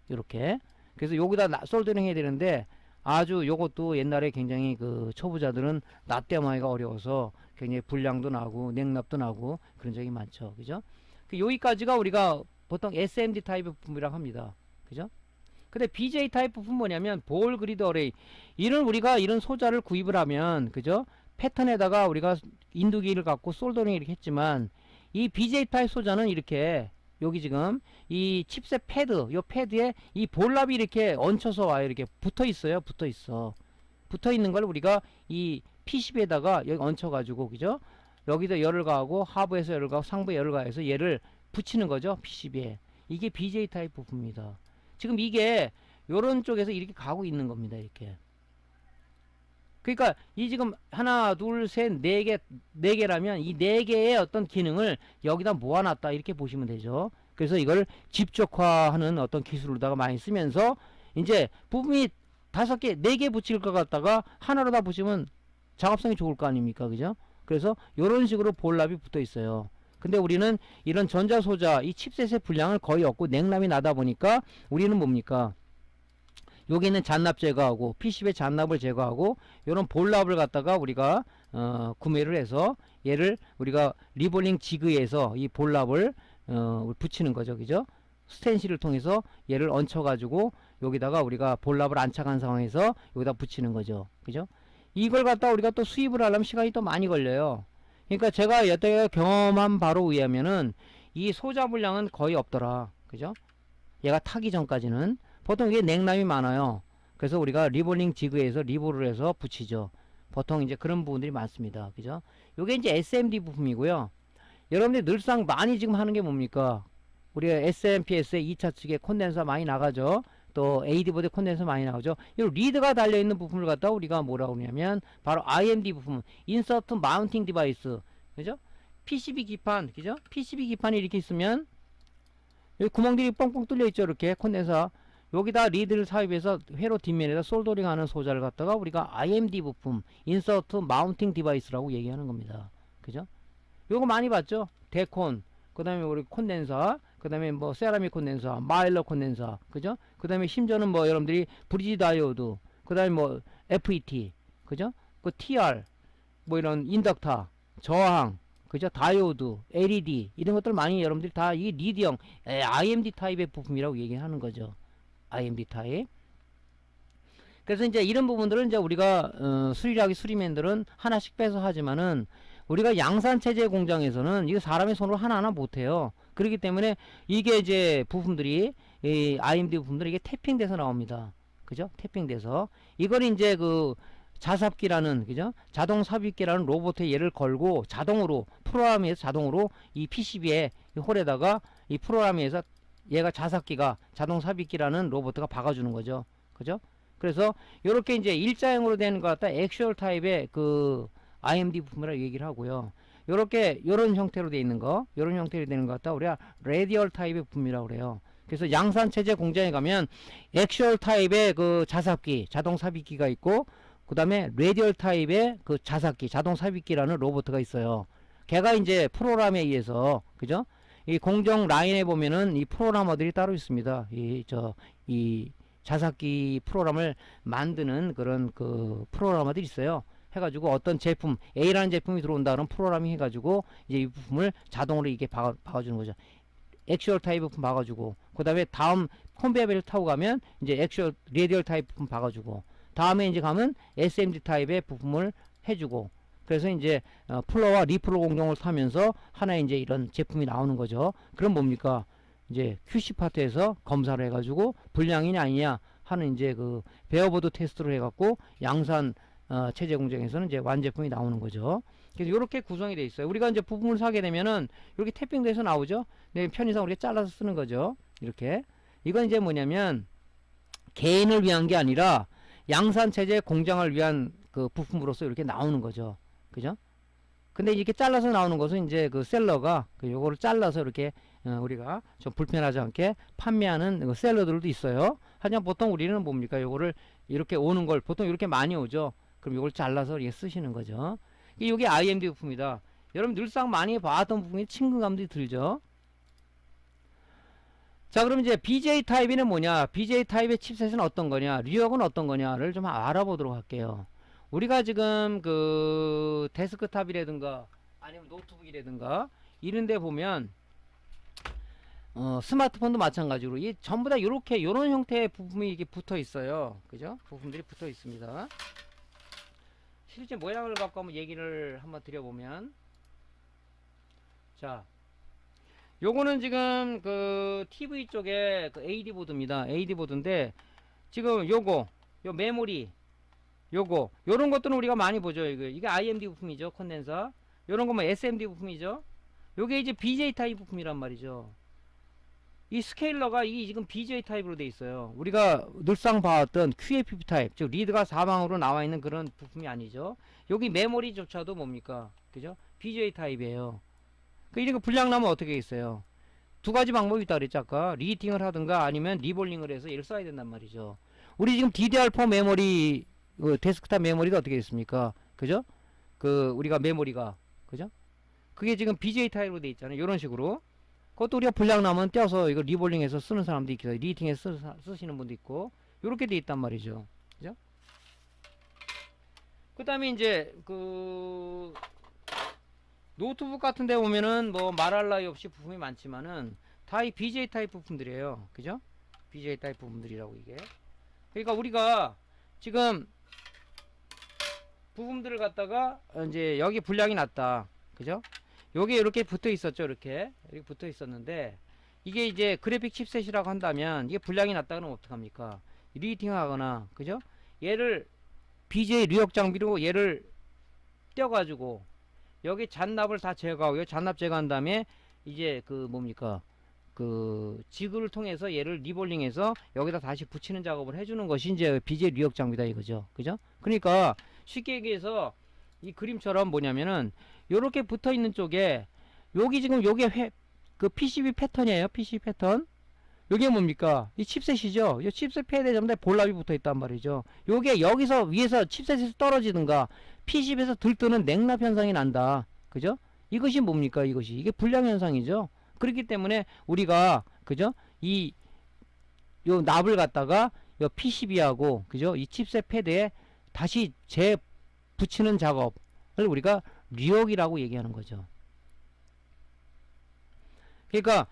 이렇게. 그래서 여기다 솔더링 해야 되는데, 아주 요것도 옛날에 굉장히 그 초보자들은 납땜하기가 어려워서 굉장히 불량도 나고 냉납도 나고 그런 적이 많죠. 그죠? 여기까지가 우리가 보통 SMD 타입의 부품이라고 합니다. 그죠? 근데 BJ 타입 부품 뭐냐면 볼 그리드 어레이. 우리가 이런 소자를 구입을 하면, 그죠? 패턴에다가 우리가 인두기를 갖고 솔더링 이렇게 했지만, 이 BJ 타입 소자는 이렇게 여기 지금 이 칩셋 패드, 요 패드에 이 볼랍이 이렇게 얹혀서 와요. 이렇게 붙어 있어요. 붙어 있는 걸 우리가 이 PCB에다가 여기 얹혀 가지고, 그죠? 여기다 열을 가하고 하부에서 열을 가하고 상부에 열을 가해서 얘를 붙이는 거죠, PCB에. 이게 BJ 타입 부품입니다. 지금 이게 요런 쪽에서 이렇게 가고 있는 겁니다, 이렇게. 그러니까 이 지금 하나, 둘, 셋, 네 개라면 이 네 개의 어떤 기능을 여기다 모아놨다, 이렇게 보시면 되죠. 그래서 이걸 집적화하는 어떤 기술로다가 많이 쓰면서 이제 부품이 5개, 4개 붙일 것 같다가 하나로 다 붙이면 작업성이 좋을 거 아닙니까, 그죠? 그래서 이런 식으로 볼랍이 붙어 있어요. 근데 우리는 이런 전자소자, 이 칩셋의 분량을 거의 없고 냉남이 나다 보니까 우리는 뭡니까? 여기 있는 잔납 제거하고 PCB의 잔납을 제거하고 이런 볼랍을 갖다가 우리가 구매를 해서 얘를 우리가 리볼링 지그에서 이 볼랍을 붙이는 거죠, 그죠? 스텐실을 통해서 얘를 얹혀 가지고 여기다가 우리가 볼랍을 안착한 상황에서 여기다 붙이는 거죠, 그죠? 이걸 갖다 우리가 또 수입을 하려면 시간이 또 많이 걸려요. 그러니까 제가 여태 경험한 바로 의하면은 이 소자 분량은 거의 없더라, 그죠? 얘가 타기 전까지는 보통 이게 냉남이 많아요. 그래서 우리가 리볼링 지그에서 리볼을 해서 붙이죠. 보통 이제 그런 부분들이 많습니다, 그죠? 요게 이제 SMD 부품이고요. 여러분들이 늘상 많이 지금 하는 게 뭡니까? 우리가 SMPS의 2차 측에 콘덴서 많이 나가죠. 또 AD보드 콘덴서 많이 나오죠. 이 리드가 달려있는 부품을 갖다 우리가 뭐라고 하냐면 바로 IMD 부품, 인서트 마운팅 디바이스, 그죠? PCB 기판, 그죠? PCB 기판이 이렇게 있으면 여기 구멍들이 뻥뻥 뚫려 있죠. 이렇게 콘덴서. 여기다 리드를 삽입해서 회로 뒷면에다 솔더링 하는 소자를 갖다가 우리가 IMD 부품, 인서트 마운팅 디바이스라고 얘기하는 겁니다. 그죠? 요거 많이 봤죠? 데콘, 그 다음에 우리 콘덴서, 그 다음에 뭐 세라믹 콘덴서, 마일러 콘덴서, 그죠? 그 다음에 심지어는 뭐 여러분들이 브리지 다이오드, 그 다음에 뭐 FET, 그죠? 그 TR, 뭐 이런 인덕터, 저항, 그죠? 다이오드, LED 이런 것들 많이 여러분들이 다 이 리드형 IMD 타입의 부품이라고 얘기하는 거죠. IMD 타입. 그래서 이제 이런 부분들은 이제 우리가 수리라기 수리맨들은 하나씩 빼서 하지만은 우리가 양산 체제 공장에서는 이거 사람의 손으로 하나하나 못해요. 그렇기 때문에 이게 이제 부품들이 이 IMD 부품들이 이게 태핑돼서 나옵니다. 그죠? 태핑돼서 이걸 이제 그 자삽기라는 그죠? 자동 삽입기라는 로봇에 얘를 걸고 자동으로 프로그램에서 자동으로 이 PCB에 이 홀에다가 이 프로그램에서 얘가 자삽기가 자동 삽입기라는 로봇가 박아주는 거죠. 그죠? 그래서 요렇게 이제 일자형으로 되는 것 같다 액슈얼 타입의 그 IMD 부품이라고 얘기를 하고요. 요렇게 요런 형태로 되어 있는 거, 요런 형태로 되는 것 같다 우리가 레디얼 타입의 부품이라고 그래요. 그래서 양산 체제 공장에 가면 액슈얼 타입의 그 자삽기, 자동 삽입기가 있고 그 다음에 레디얼 타입의 그 자삽기, 자동 삽입기라는 로봇가 있어요. 걔가 이제 프로그램에 의해서 그죠? 이 공정 라인에 보면은 이 프로그래머들이 따로 있습니다. 이 자삽기 프로그램을 만드는 그런 그 프로그래머들이 있어요. 해가지고 어떤 제품 A라는 제품이 들어온다 그러면 프로그래밍 해가지고 이제 이 부품을 자동으로 이게 박아주는 거죠. 액슈얼 타입 부품 박아주고 그 다음에 다음 컨베이어 벨트 타고 가면 이제 액슈얼 레디얼 타입 부품 박아주고 다음에 이제 가면 SMD 타입의 부품을 해주고 그래서 이제 플러와 리플러 공정을 타면서 하나의 이제 이런 제품이 나오는 거죠. 그럼 뭡니까? 이제 QC 파트에서 검사를 해가지고 불량이냐 아니냐 하는 이제 그 베어보드 테스트를 해갖고 양산 체제 공정에서는 이제 완제품이 나오는 거죠. 그래서 이렇게 구성이 되어 있어요. 우리가 이제 부품을 사게 되면은 이렇게 태핑돼서 나오죠. 네, 편의상 우리가 잘라서 쓰는 거죠. 이렇게. 이건 이제 뭐냐면 개인을 위한 게 아니라 양산 체제 공장을 위한 그 부품으로서 이렇게 나오는 거죠. 그죠? 근데 이렇게 잘라서 나오는 것은 이제 그 셀러가 요거를 잘라서 이렇게 우리가 좀 불편하지 않게 판매하는 그 셀러들도 있어요. 하지만 보통 우리는 뭡니까? 요거를 이렇게 오는 걸 보통 이렇게 많이 오죠. 그럼 요걸 잘라서 이렇게 쓰시는 거죠. 이게 IMD 부품이다. 여러분 늘상 많이 봐왔던 부분이 친근감도 들죠. 자, 그럼 이제 BJ 타입에는 뭐냐? BJ 타입의 칩셋은 어떤 거냐? 리역은 어떤 거냐를 좀 알아보도록 할게요. 우리가 지금 그 데스크탑이라든가 아니면 노트북이라든가 이런 데 보면 스마트폰도 마찬가지로 이 전부 다 이렇게 요런 형태의 부품이 이게 붙어 있어요. 그죠? 부품들이 붙어 있습니다. 실제 모양을 갖고 한번 얘기를 한번 드려보면 자, 요거는 지금 그 TV 쪽에 그 AD 보드입니다. AD 보드인데 지금 요거 요 메모리 요런 것들은 우리가 많이 보죠. 이게 IMD 부품이죠. 컨덴서. 요런 거 뭐 SMD 부품이죠. 요게 이제 BJ 타입 부품이란 말이죠. 이 스케일러가 이 지금 BJ 타입으로 돼 있어요. 우리가 늘상 봐왔던 QFP 타입, 즉 리드가 사방으로 나와 있는 그런 부품이 아니죠. 여기 메모리조차도 뭡니까? 그죠? BJ 타입이에요. 그 이런 거 불량 나면 어떻게 있어요? 두 가지 방법이 있다 그랬죠. 아까 리히팅을 하든가 아니면 리볼링을 해서 얘를 써야 된단 말이죠. 우리 지금 DDR4 메모리 데스크탑 메모리가 어떻게 됐습니까? 그죠? 그 우리가 메모리가 그죠? 그게 지금 BJ 타입으로 돼 있잖아요. 이런 식으로. 그것도 우리가 불량 나면 떼어서 이거 리볼링해서 쓰는 사람도 있고 리히팅해서 쓰시는 분도 있고 요렇게 돼 있단 말이죠. 그죠? 그 다음에 이제 그 노트북 같은 데 보면은 뭐 말할 나위 없이 부품이 많지만은 다 이 BJ 타입 부품들이에요. 그죠? BJ 타입 부품들이라고 이게. 그러니까 우리가 지금 부품들을 갖다가 이제 여기 불량이 났다. 그죠? 여기 이렇게 붙어 있었죠. 이렇게 붙어 있었는데 이게 이제 그래픽 칩셋이라고 한다면 이게 불량이 났다 그러면 어떡합니까? 리히팅 하거나 그죠? 얘를 BJ 리역 장비로 얘를 떼어가지고 여기 잔납을 다 제거하고 잔납 제거한 다음에 이제 그 뭡니까? 그 지그를 통해서 얘를 리볼링해서 여기다 다시 붙이는 작업을 해주는 것이 이제 BJ 리역 장비다 이거죠. 그죠? 그러니까 쉽게 얘기해서 이 그림처럼 뭐냐면은 요렇게 붙어 있는 쪽에 여기 지금 요게 그 PCB 패턴이에요. PCB 패턴. 요게 뭡니까? 이 칩셋이죠. 이 칩셋 패드에 전부 다 볼랍이 붙어 있단 말이죠. 요게 여기서 위에서 칩셋에서 떨어지든가 PCB에서 들뜨는 냉납 현상이 난다. 그죠? 이것이 뭡니까? 이게 불량 현상이죠. 그렇기 때문에 우리가 그죠? 요 납을 갖다가 요 PCB하고 그죠? 이 칩셋 패드에 다시 붙이는 작업을 우리가 리역이라고 얘기하는 거죠. 그러니까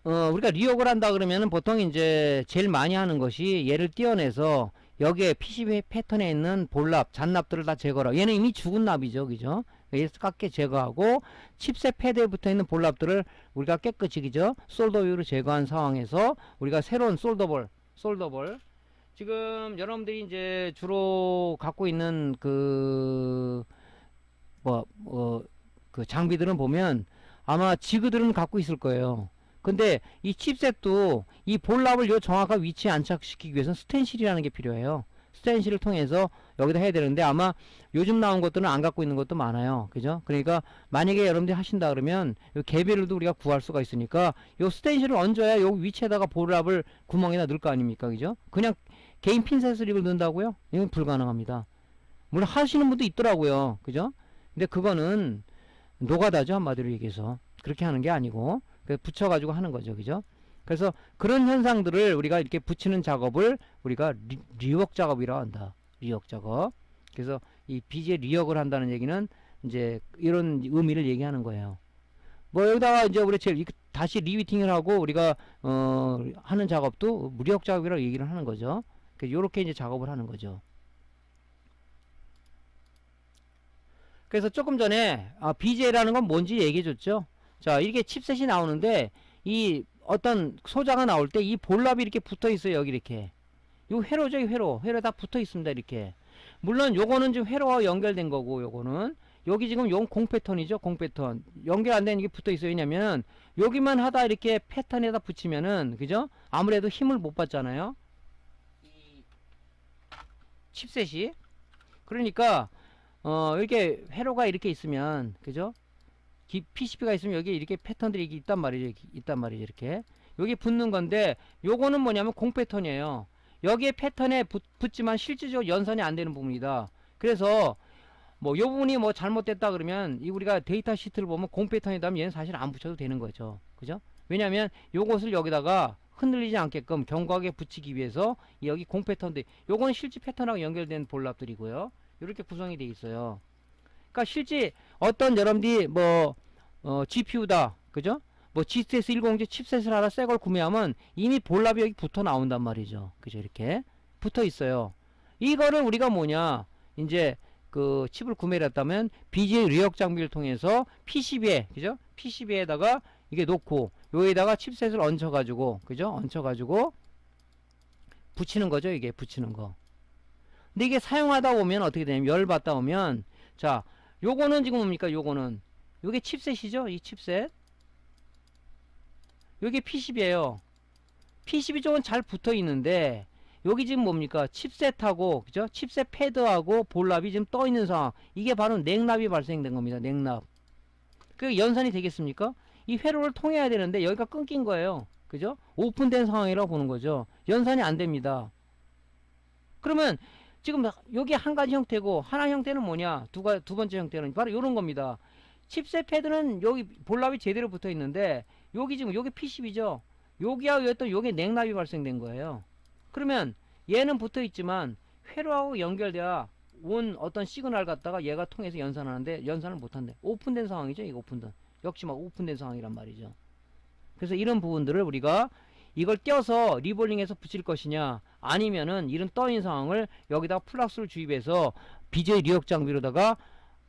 우리가 리옥을 한다 그러면은 보통 이제 제일 많이 하는 것이 얘를 떼어내서 여기에 PCB 패턴에 있는 볼납, 잔납들을 다 제거하라. 얘는 이미 죽은 납이죠, 그죠? 얘를 깎게 제거하고 칩셋 패드에 붙어 있는 볼납들을 우리가 깨끗이, 그죠? 솔더뷰로 제거한 상황에서 우리가 새로운 솔더볼 지금 여러분들이 이제 주로 갖고 있는 그 장비들은 보면 아마 지그들은 갖고 있을 거예요. 근데 이 칩셋도 이 볼납을 요 정확한 위치에 안착시키기 위해서는 스텐실이라는 게 필요해요. 스텐실을 통해서 여기다 해야 되는데 아마 요즘 나온 것들은 안 갖고 있는 것도 많아요. 그죠? 그러니까 만약에 여러분들이 하신다 그러면 요 개별로도 우리가 구할 수가 있으니까 요 스텐실을 얹어야 요 위치에다가 볼납을 구멍에다 넣을 거 아닙니까? 그죠? 그냥 개인 핀셋을 이걸 넣는다고요? 이건 불가능합니다. 물론 하시는 분도 있더라고요. 그죠? 근데 그거는 노가다죠, 한마디로 얘기해서. 그렇게 하는 게 아니고 붙여가지고 하는 거죠. 그죠? 그래서 그런 현상들을 우리가 이렇게 붙이는 작업을 우리가 리웍 작업이라고 한다. 리웍 작업. 그래서 이 BG에 리웍을 한다는 얘기는 이제 이런 의미를 얘기하는 거예요. 뭐 여기다가 이제 우리 다시 리위팅을 하고 우리가 하는 작업도 리웍 작업이라고 얘기를 하는 거죠. 그래서 요렇게 이제 작업을 하는 거죠. 그래서 조금 전에 BGA라는 건 뭔지 얘기해 줬죠. 자, 이렇게 칩셋이 나오는데 이 어떤 소자가 나올 때 이 볼납이 이렇게 붙어 있어요. 여기 이렇게. 요 회로죠, 회로에 다 붙어 있습니다. 이렇게. 물론 요거는 지금 회로와 연결된 거고, 요거는 여기 지금 용 공 패턴이죠. 공 패턴. 연결 안 되는 게 붙어 있어요. 왜냐면 여기만 하다 이렇게 패턴에다 붙이면은, 그죠? 아무래도 힘을 못 받잖아요. 이 칩셋이. 그러니까 이렇게 회로가 이렇게 있으면, 그죠? PCB가 있으면 여기 이렇게 패턴들이 있단 말이죠. 이렇게. 여기 붙는 건데, 요거는 뭐냐면 공 패턴이에요. 여기에 패턴에 붙지만 실질적으로 연산이 안 되는 부분이다. 그래서, 뭐, 요 부분이 뭐 잘못됐다 그러면, 우리가 데이터 시트를 보면 공 패턴이다 하면 얘는 사실 안 붙여도 되는 거죠. 그죠? 왜냐면 요것을 여기다가 흔들리지 않게끔 견고하게 붙이기 위해서 여기 공 패턴들, 요거는 실제 패턴하고 연결된 볼납들이고요. 이렇게 구성이 되어 있어요. 그러니까 실제 어떤 여러분들이 GPU다, 그죠? 뭐 GTX 107 칩셋을 하나 새 걸 구매하면 이미 볼납이 여기 붙어 나온단 말이죠. 그죠? 이렇게 붙어 있어요. 이거를 우리가 뭐냐, 이제 그 칩을 구매를 했다면 BGA 리역 장비를 통해서 PCB에, 그죠? PCB에다가 이게 놓고 여기다가 칩셋을 얹혀가지고, 그죠? 얹혀가지고 붙이는 거죠. 이게 붙이는 거. 근데 이게 사용하다 보면 어떻게 되냐면 열 받다 보면, 자, 요거는 지금 뭡니까? 요게 칩셋이죠? 이 칩셋. 요게 PCB예요. PCB 쪽은 잘 붙어 있는데 여기 지금 뭡니까? 칩셋하고, 그죠? 칩셋 패드하고 볼납이 지금 떠 있는 상황. 이게 바로 냉납이 발생된 겁니다. 냉납. 그 연산이 되겠습니까? 이 회로를 통해야 되는데 여기가 끊긴 거예요. 그죠? 오픈된 상황이라고 보는 거죠. 연산이 안 됩니다. 그러면 지금 여기 한 가지 형태고, 하나 형태는 뭐냐? 두 번째 형태는 바로 요런 겁니다. 칩셋 패드는 여기 볼납이 제대로 붙어 있는데 여기 지금 여기 PCB죠. 여기하고 또 여기 냉납이 발생된 거예요. 그러면 얘는 붙어 있지만 회로하고 연결돼야 온 어떤 시그널 갖다가 얘가 통해서 연산하는데 연산을 못 한대. 오픈된 상황이죠. 이거 오픈된. 역시 막 오픈된 상황이란 말이죠. 그래서 이런 부분들을 우리가 이걸 떼어서 리볼링해서 붙일 것이냐, 아니면은 이런 떠있는 상황을 여기다가 플락스를 주입해서 BGA 리역 장비로다가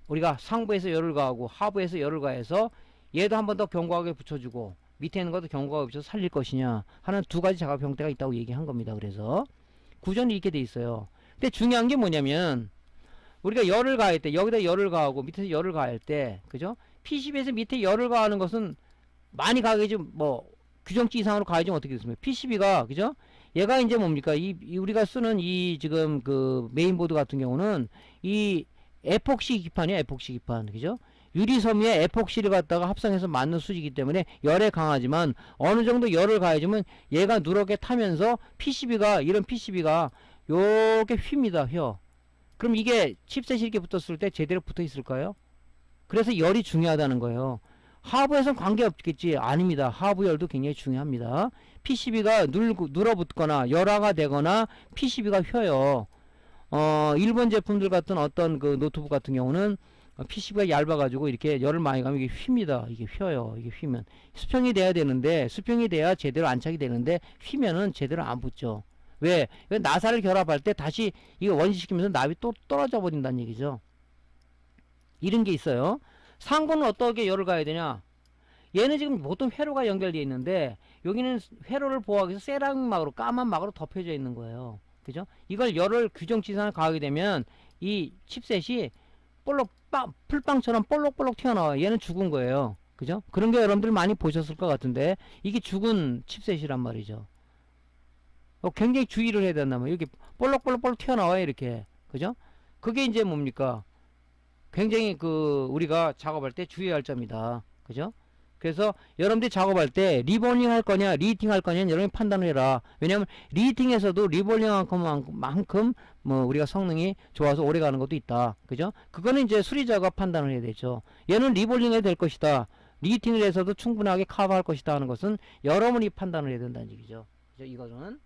우리가 상부에서 열을 가하고 하부에서 열을 가해서 얘도 한 번 더 견고하게 붙여주고 밑에 있는 것도 견고하게 붙여서 살릴 것이냐 하는 두 가지 작업 형태가 있다고 얘기한 겁니다. 그래서 구조는 이렇게 돼 있어요. 근데 중요한 게 뭐냐면 우리가 열을 가할 때 여기다 열을 가하고 밑에서 열을 가할 때, 그죠? PCB에서 밑에 열을 가하는 것은 많이 가게 좀 뭐 규정치 이상으로 가야지 어떻게 됐습니까? PCB가, 그죠? 얘가 이제 뭡니까? 이 우리가 쓰는 이 지금 그 메인보드 같은 경우는 이 에폭시 기판이에요. 에폭시 기판. 그죠? 유리섬유에 에폭시를 갖다가 합성해서 만든 수지이기 때문에 열에 강하지만 어느 정도 열을 가해주면 얘가 누렇게 타면서 PCB가, 이런 PCB가 요렇게 휩니다. 휘어. 그럼 이게 칩셋이 이렇게 붙었을 때 제대로 붙어 있을까요? 그래서 열이 중요하다는 거예요. 하부에선 관계없겠지. 아닙니다. 하부 열도 굉장히 중요합니다. PCB가 눌어붙거나 열화가 되거나 PCB가 휘어요. 일본 제품들 같은 어떤 그 노트북 같은 경우는 PCB가 얇아가지고 이렇게 열을 많이 가면 이게 휩니다. 이게 휘어요. 이게 휘면 수평이 돼야 되는데, 수평이 돼야 제대로 안착이 되는데 휘면은 제대로 안 붙죠. 왜? 나사를 결합할 때 다시 이거 원시시키면서 납이 또 떨어져 버린다는 얘기죠. 이런 게 있어요. 상부는 어떻게 열을 가야 되냐? 얘는 지금 보통 회로가 연결되어 있는데 여기는 회로를 보호하기 위해서 세라믹막으로, 까만 막으로 덮여져 있는 거예요. 그죠? 이걸 열을 규정치상을 가하게 되면 이 칩셋이 풀빵처럼 볼록볼록 튀어나와요. 얘는 죽은 거예요. 그죠? 그런 게 여러분들 많이 보셨을 것 같은데 이게 죽은 칩셋이란 말이죠. 굉장히 주의를 해야 된단 말이에요. 이렇게 볼록볼록 튀어나와요. 이렇게. 그죠? 그게 이제 뭡니까? 굉장히 우리가 작업할 때 주의해야 할 점이다. 그죠? 그래서 여러분들이 작업할 때 리볼링 할 거냐 리히팅 할 거냐는 여러분이 판단을 해라. 왜냐면 리히팅에서도 리볼링만큼 뭐 우리가 성능이 좋아서 오래 가는 것도 있다. 그죠? 그거는 이제 수리자가 판단을 해야 되죠. 얘는 리볼링 해야 될 것이다, 리히팅을 해서도 충분하게 커버할 것이다 하는 것은 여러분이 판단을 해야 된다는 얘기죠. 그죠? 이거는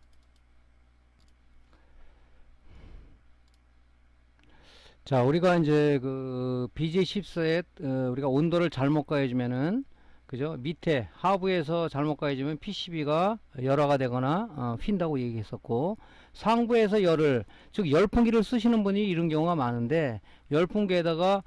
자, 우리가 이제 BJ14에 우리가 온도를 잘못 가해주면은, 그죠? 밑에 하부에서 잘못 가해주면 PCB가 열화가 되거나 휜다고 얘기했었고, 상부에서 열을, 즉 열풍기를 쓰시는 분이 이런 경우가 많은데, 열풍기에다가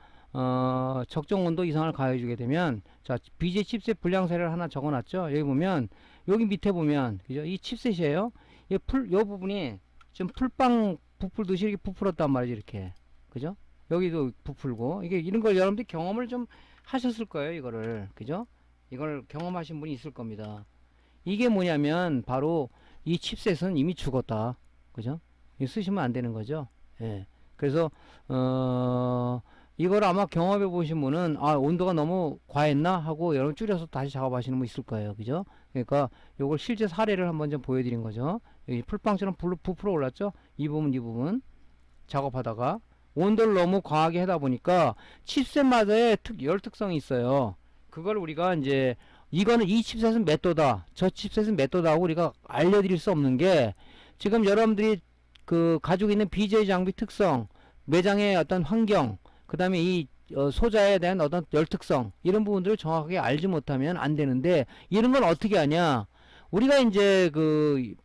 적정 온도 이상을 가해주게 되면, 자, BJ 칩셋 불량사례를 하나 적어놨죠. 여기 보면, 여기 밑에 보면, 그죠? 이 칩셋이에요. 요 부분이 지금 풀빵 부풀듯이 이렇게 부풀었단 말이죠. 이렇게. 그죠? 여기도 부풀고, 이게 이런 걸 여러분들이 경험을 좀 하셨을 거예요. 이거를. 그죠? 이걸 경험하신 분이 있을 겁니다. 이게 뭐냐면 바로 이 칩셋은 이미 죽었다. 그죠? 이거 쓰시면 안 되는 거죠. 예. 그래서 이걸 아마 경험해 보신 분은 온도가 너무 과했나 하고 여러분 줄여서 다시 작업하시는 분 있을 거예요. 그죠? 그러니까 요걸 실제 사례를 한번 좀 보여드린 거죠. 여기 풀빵처럼 부풀어 올랐죠? 이 부분 작업하다가 온도를 너무 과하게 하다 보니까 칩셋마다의 열 특성이 있어요. 그걸 우리가 이제 이거는 이 칩셋은 몇 도다, 저 칩셋은 몇 도다 하고 우리가 알려드릴 수 없는 게, 지금 여러분들이 가지고 있는 BJ 장비 특성, 매장의 어떤 환경, 그 다음에 이 소자에 대한 어떤 열 특성, 이런 부분들을 정확하게 알지 못하면 안 되는데, 이런 건 어떻게 하냐? 우리가 이제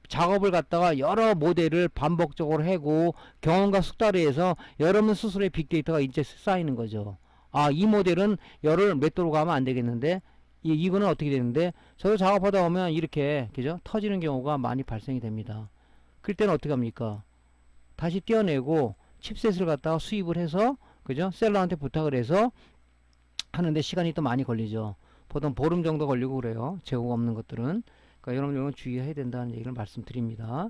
작업을 갖다가 여러 모델을 반복적으로 하고 경험과 숙달을 해서 여러분 스스로의 빅데이터가 이제 쌓이는 거죠. 이 모델은 열을 몇 도로 가면 안 되겠는데, 이거는 어떻게 되는데, 저도 작업하다 보면 이렇게, 그죠? 터지는 경우가 많이 발생이 됩니다. 그럴 때는 어떻게 합니까? 다시 떼어내고 칩셋을 갖다가 수입을 해서, 그죠? 셀러한테 부탁을 해서 하는데 시간이 또 많이 걸리죠. 보통 보름 정도 걸리고 그래요. 재고가 없는 것들은. 그러니까 여러분 주의해야 된다는 얘기를 말씀드립니다.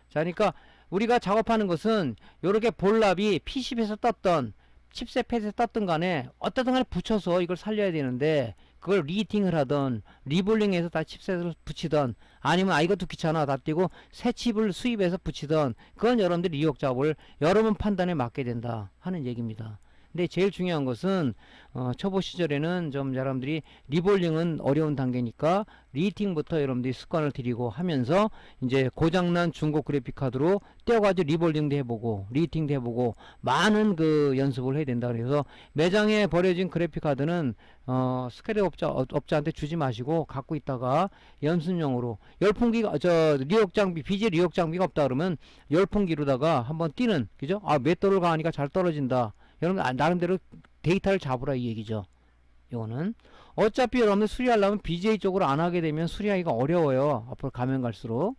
자, 그러니까 우리가 작업하는 것은 이렇게 볼랍이 PCB에서 떴던 칩셋 패드에서 떴던 간에 어떻든 간에 붙여서 이걸 살려야 되는데, 그걸 리히팅을 하던 리볼링해서 다 칩셋을 붙이던, 아니면 이것도 귀찮아 다 띄고 새 칩을 수입해서 붙이던, 그건 여러분들 리혹 작업을 여러분 판단에 맡게 된다 하는 얘기입니다. 근데 제일 중요한 것은 초보 시절에는 좀 여러분들이 리볼링은 어려운 단계니까 리히팅부터 여러분들이 습관을 들이고 하면서 이제 고장난 중고 그래픽 카드로 떼어가지고 리볼링도 해보고 리히팅도 해보고 많은 연습을 해야 된다. 그래서 매장에 버려진 그래픽 카드는 스크랩 업자한테 주지 마시고 갖고 있다가 연습용으로, 열풍기가 리혹 장비, BJ 리혹 장비가 없다 그러면 열풍기로다가 한번 뛰는, 그죠? 몇 도를 가하니까 잘 떨어진다. 여러분 나름대로 데이터를 잡으라 이 얘기죠. 이거는 어차피 여러분들 수리하려면 BJ 쪽으로 안 하게 되면 수리하기가 어려워요. 앞으로 가면 갈수록.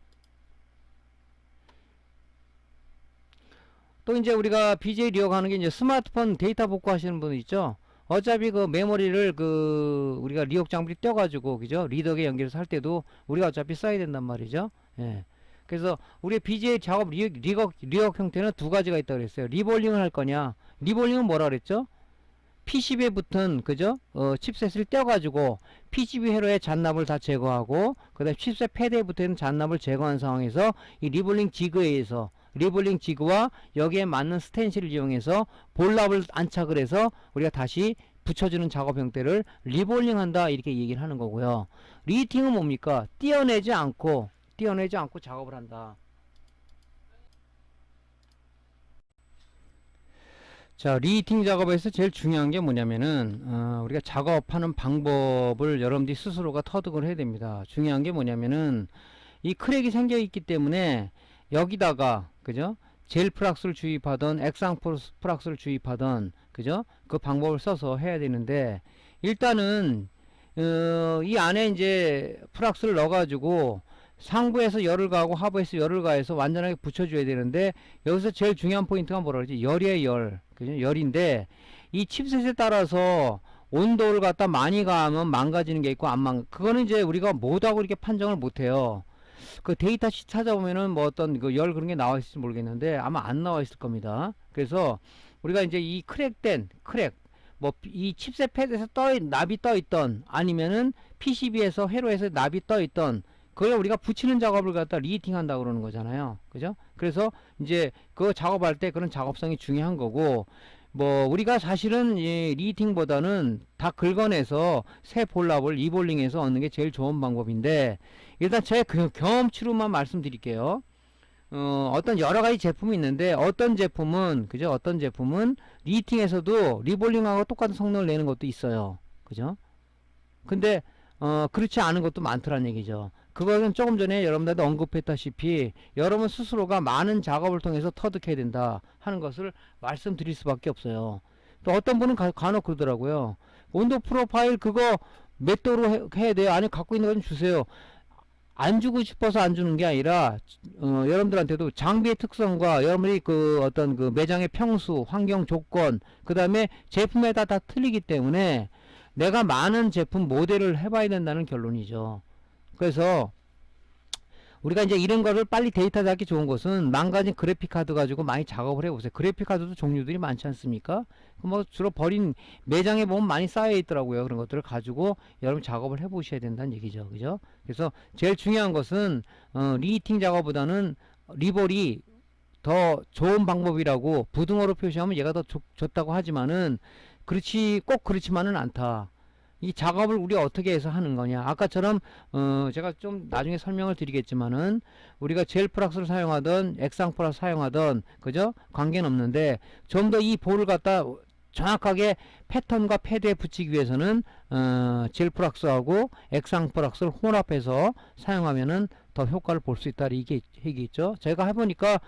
또 이제 우리가 BJ 리혹 하는 게 이제 스마트폰 데이터 복구 하시는 분 있죠. 어차피 메모리를 우리가 리혹 장비 떼어가지고, 그죠? 리더기에 연결해서 할 때도 우리가 어차피 써야 된단 말이죠. 예. 그래서 우리 BJ 작업 리혹 형태는 두 가지가 있다고 그랬어요. 리볼링을 할 거냐. 리볼링은 뭐라 그랬죠? PCB에 붙은, 그죠? 칩셋을 떼어가지고 PCB 회로의 잔납을 다 제거하고, 그 다음에 칩셋 패드에 붙어있는 잔납을 제거한 상황에서 이 리볼링 지그에 의해서, 리볼링 지그와 여기에 맞는 스텐실을 이용해서 볼랍을 안착을 해서 우리가 다시 붙여주는 작업 형태를 리볼링 한다, 이렇게 얘기를 하는 거고요. 리히팅은 뭡니까? 떼어내지 않고 작업을 한다. 자, 리히팅 작업에서 제일 중요한 게 뭐냐면은 우리가 작업하는 방법을 여러분들이 스스로가 터득을 해야 됩니다. 중요한 게 뭐냐면은 이 크랙이 생겨 있기 때문에 여기다가 그죠? 젤 프락스를 주입하던 액상 프락스를 주입하던 그죠? 그 방법을 써서 해야 되는데 일단은 이 안에 이제 프락스를 넣어 가지고 상부에서 열을 가하고 하부에서 열을 가해서 완전하게 붙여줘야 되는데 여기서 제일 중요한 포인트가 뭐라 그러지? 열이에요, 열. 그죠? 열인데 이 칩셋에 따라서 온도를 갖다 많이 가하면 망가지는 게 있고 그거는 이제 우리가 못하고 이렇게 판정을 못해요. 그 데이터 시 찾아보면은 뭐 어떤 그 열 그런 게 나와 있을지 모르겠는데 아마 안 나와 있을 겁니다. 그래서 우리가 이제 이 크랙된 크랙 뭐 이 칩셋 패드에서 납이 떠 있던 아니면은 PCB에서 회로에서 납이 떠 있던 그걸 우리가 붙이는 작업을 갖다 리히팅 한다고 그러는 거잖아요. 그죠? 그래서 이제 그거 작업할 때 그런 작업성이 중요한 거고 뭐 우리가 사실은 이 리히팅보다는 다 긁어내서 새 볼랍을 이볼링해서 얻는 게 제일 좋은 방법인데 일단 제 경험치로만 말씀드릴게요. 어떤 여러 가지 제품이 있는데 어떤 제품은 그죠? 어떤 제품은 리히팅에서도 리볼링하고 똑같은 성능을 내는 것도 있어요. 그죠? 근데 그렇지 않은 것도 많더란 얘기죠. 그거는 조금 전에 여러분들도 언급했다시피 여러분 스스로가 많은 작업을 통해서 터득해야 된다 하는 것을 말씀드릴 수밖에 없어요. 또 어떤 분은 간혹 그러더라고요. 온도 프로파일 그거 몇 도로 해야 돼요? 아니 갖고 있는 거 좀 주세요. 안 주고 싶어서 안 주는 게 아니라 여러분들한테도 장비의 특성과 여러분들이 그 어떤 그 매장의 평수, 환경 조건, 그 다음에 제품에 따라 다 틀리기 때문에 내가 많은 제품 모델을 해봐야 된다는 결론이죠. 그래서 우리가 이제 이런 거를 빨리 데이터 잡기 좋은 것은 망가진 그래픽 카드 가지고 많이 작업을 해보세요. 그래픽 카드도 종류들이 많지 않습니까? 뭐 주로 버린 매장에 보면 많이 쌓여 있더라고요. 그런 것들을 가지고 여러분 작업을 해보셔야 된다는 얘기죠. 그죠? 그래서 제일 중요한 것은 리히팅 작업보다는 리볼이 더 좋은 방법이라고 부등호로 표시하면 얘가 더 좋다고 하지만은 꼭 그렇지만은 않다. 이 작업을 우리가 어떻게 해서 하는 거냐 아까처럼 제가 좀 나중에 설명을 드리겠지만은 우리가 젤 프락스를 사용하던 액상 프락스 사용하던 그죠 관계는 없는데 좀 더 이 볼을 갖다 정확하게 패턴과 패드에 붙이기 위해서는 젤 프락스하고 액상 프락스를 혼합해서 사용하면은 더 효과를 볼 수 있다 이게 얘기겠죠. 제가 해보니까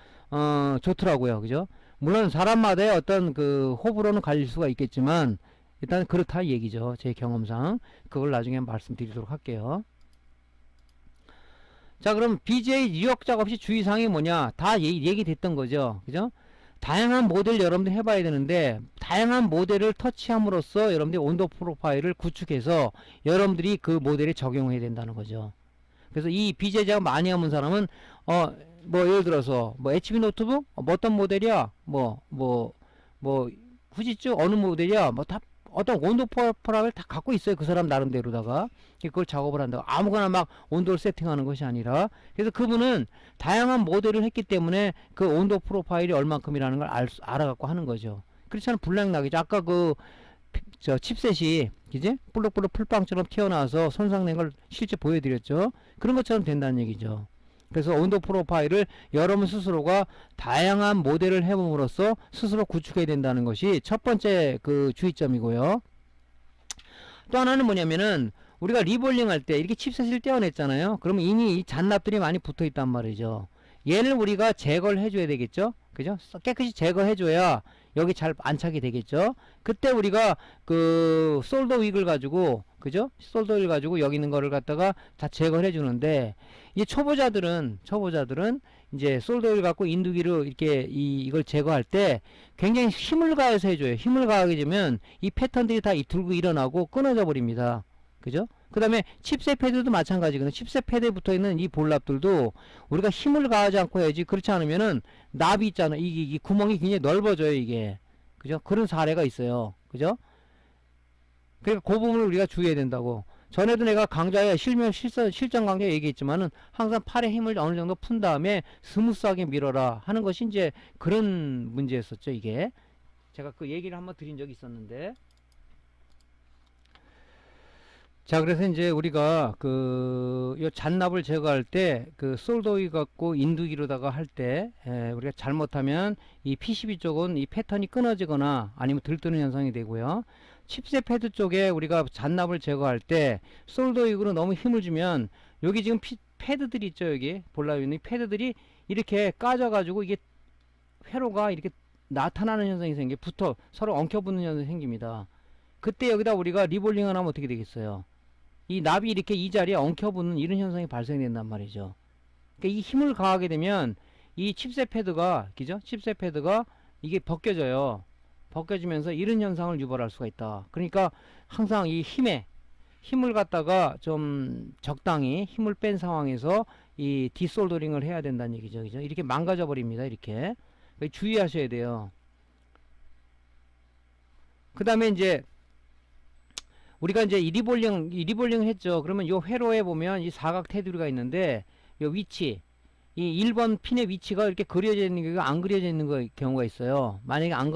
좋더라고요. 그죠? 물론 사람마다의 어떤 그 호불호는 갈릴 수가 있겠지만 일단 그렇다 얘기죠. 제 경험상 그걸 나중에 말씀드리도록 할게요. 자 그럼 BGA 유역 작업 시 주의사항이 뭐냐 다 얘기됐던 거죠. 그죠? 다양한 모델 여러분들 해봐야 되는데 다양한 모델을 터치함으로써 여러분들이 온도 프로파일을 구축해서 여러분들이 그 모델에 적용해야 된다는 거죠. 그래서 이 BGA 작업 많이 하는 사람은 뭐 예를 들어서 뭐 HP 노트북 뭐 어떤 모델이야 뭐 후지츠 어느 모델이야 뭐 다 어떤 온도 프로파일을 다 갖고 있어요. 그 사람 나름대로다가 그걸 작업을 한다고 아무거나 막 온도를 세팅하는 것이 아니라 그래서 그분은 다양한 모델을 했기 때문에 그 온도 프로파일이 얼만큼이라는 걸 알아갖고 하는 거죠. 그렇지 않으면 불량 나겠죠. 아까 저 칩셋이 이제 볼록볼록 풀빵처럼 튀어나와서 손상된 걸 실제 보여드렸죠. 그런 것처럼 된다는 얘기죠. 그래서 온도 프로파일을 여러분 스스로가 다양한 모델을 해봄으로써 스스로 구축해야 된다는 것이 첫 번째 그 주의점이고요. 또 하나는 뭐냐면은 우리가 리볼링 할 때 이렇게 칩셋을 떼어냈잖아요. 그러면 이미 이 잔납들이 많이 붙어 있단 말이죠. 얘를 우리가 제거를 해줘야 되겠죠. 그죠? 깨끗이 제거해줘야 여기 잘 안착이 되겠죠. 그때 우리가 그 솔더 윅을 가지고 그죠? 솔더 윅을 가지고 여기 있는 거를 갖다가 다 제거를 해주는데 이 초보자들은 이제 솔더 윅을 갖고 인두기로 이렇게 이걸 제거할 때 굉장히 힘을 가해서 해줘요. 힘을 가하게 되면 이 패턴들이 다 들고 일어나고 끊어져 버립니다. 그죠? 그 다음에 칩셋 패드도 마찬가지거든요. 칩셋 패드에 붙어있는 이 볼랍들도 우리가 힘을 가하지 않고 해야지 그렇지 않으면은 납이 있잖아. 이 구멍이 굉장히 넓어져요 이게. 그죠? 그런 사례가 있어요. 그죠? 그러니까 그 부분을 우리가 주의해야 된다고. 전에도 내가 강좌에 실전 강좌에 얘기했지만은 항상 팔에 힘을 어느 정도 푼 다음에 스무스하게 밀어라 하는 것이 이제 그런 문제였었죠 이게. 제가 그 얘기를 한번 드린 적이 있었는데 자, 그래서 이제 우리가 요 잔납을 제거할 때 그 솔더위 갖고 인두기로다가 할 때 우리가 잘못하면 이 PCB 쪽은 이 패턴이 끊어지거나 아니면 들뜨는 현상이 되고요. 칩셋 패드 쪽에 우리가 잔납을 제거할 때 솔더위로 너무 힘을 주면 여기 지금 패드들이 있죠. 여기 볼라고 있는 이 패드들이 이렇게 까져 가지고 이게 회로가 이렇게 나타나는 현상이 붙어 서로 엉켜붙는 현상이 생깁니다. 그때 여기다 우리가 리볼링을 하면 어떻게 되겠어요? 이 납이 이렇게 이 자리에 엉켜붙는 이런 현상이 발생된단 말이죠. 그러니까 이 힘을 가하게 되면 이 칩셋 패드가, 그죠? 칩셋 패드가 이게 벗겨져요. 벗겨지면서 이런 현상을 유발할 수가 있다. 그러니까 항상 이 힘을 갖다가 좀 적당히 힘을 뺀 상황에서 이 디솔더링을 해야 된다는 얘기죠. 그죠? 이렇게 망가져 버립니다. 이렇게. 주의하셔야 돼요. 그 다음에 이제 우리가 이제 이 리볼링을 했죠. 그러면 요 회로에 보면 이 사각 테두리가 있는데 요 위치, 이 1번 핀의 위치가 이렇게 그려져 있는 게 안 그려져 있는 경우가 있어요. 만약에 안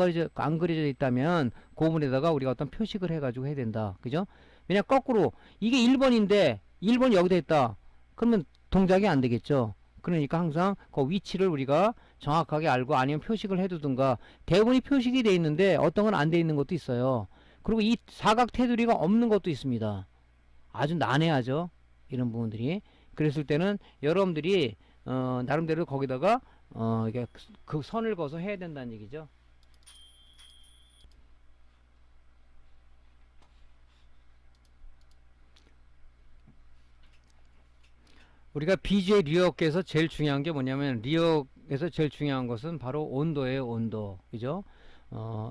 그려져 있다면 고문에다가 우리가 어떤 표식을 해가지고 해야 된다. 그죠? 왜냐 거꾸로 이게 1번인데 1번 여기다 있다. 그러면 동작이 안 되겠죠. 그러니까 항상 그 위치를 우리가 정확하게 알고 아니면 표식을 해두든가, 대부분이 표식이 돼 있는데 어떤 건 안 돼 있는 것도 있어요. 그리고 이 사각 테두리가 없는 것도 있습니다. 아주 난해하죠. 이런 부분들이. 그랬을 때는 여러분들이 나름대로 거기다가 이게 그 선을 그어서 해야 된다는 얘기죠. 우리가 BGA 리역에서 제일 중요한 게 뭐냐면, 리역에서 제일 중요한 것은 바로 온도예요. 온도. 그죠?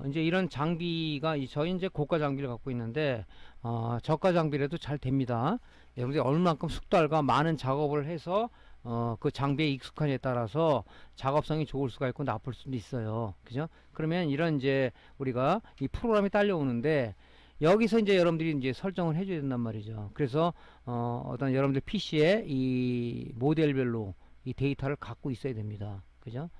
이제 이런 장비가 저희 이제 고가 장비를 갖고 있는데 저가 장비라도 잘 됩니다. 여러분들이 얼마만큼 숙달과 많은 작업을 해서 그 장비에 익숙한에 따라서 작업성이 좋을 수가 있고 나쁠 수도 있어요. 그죠? 그러면 이런 이제 우리가 이 프로그램이 딸려오는데 여기서 이제 여러분들이 이제 설정을 해줘야 된단 말이죠. 그래서 어떤 여러분들 PC에 이 모델별로 이 데이터를 갖고 있어야 됩니다. 그죠?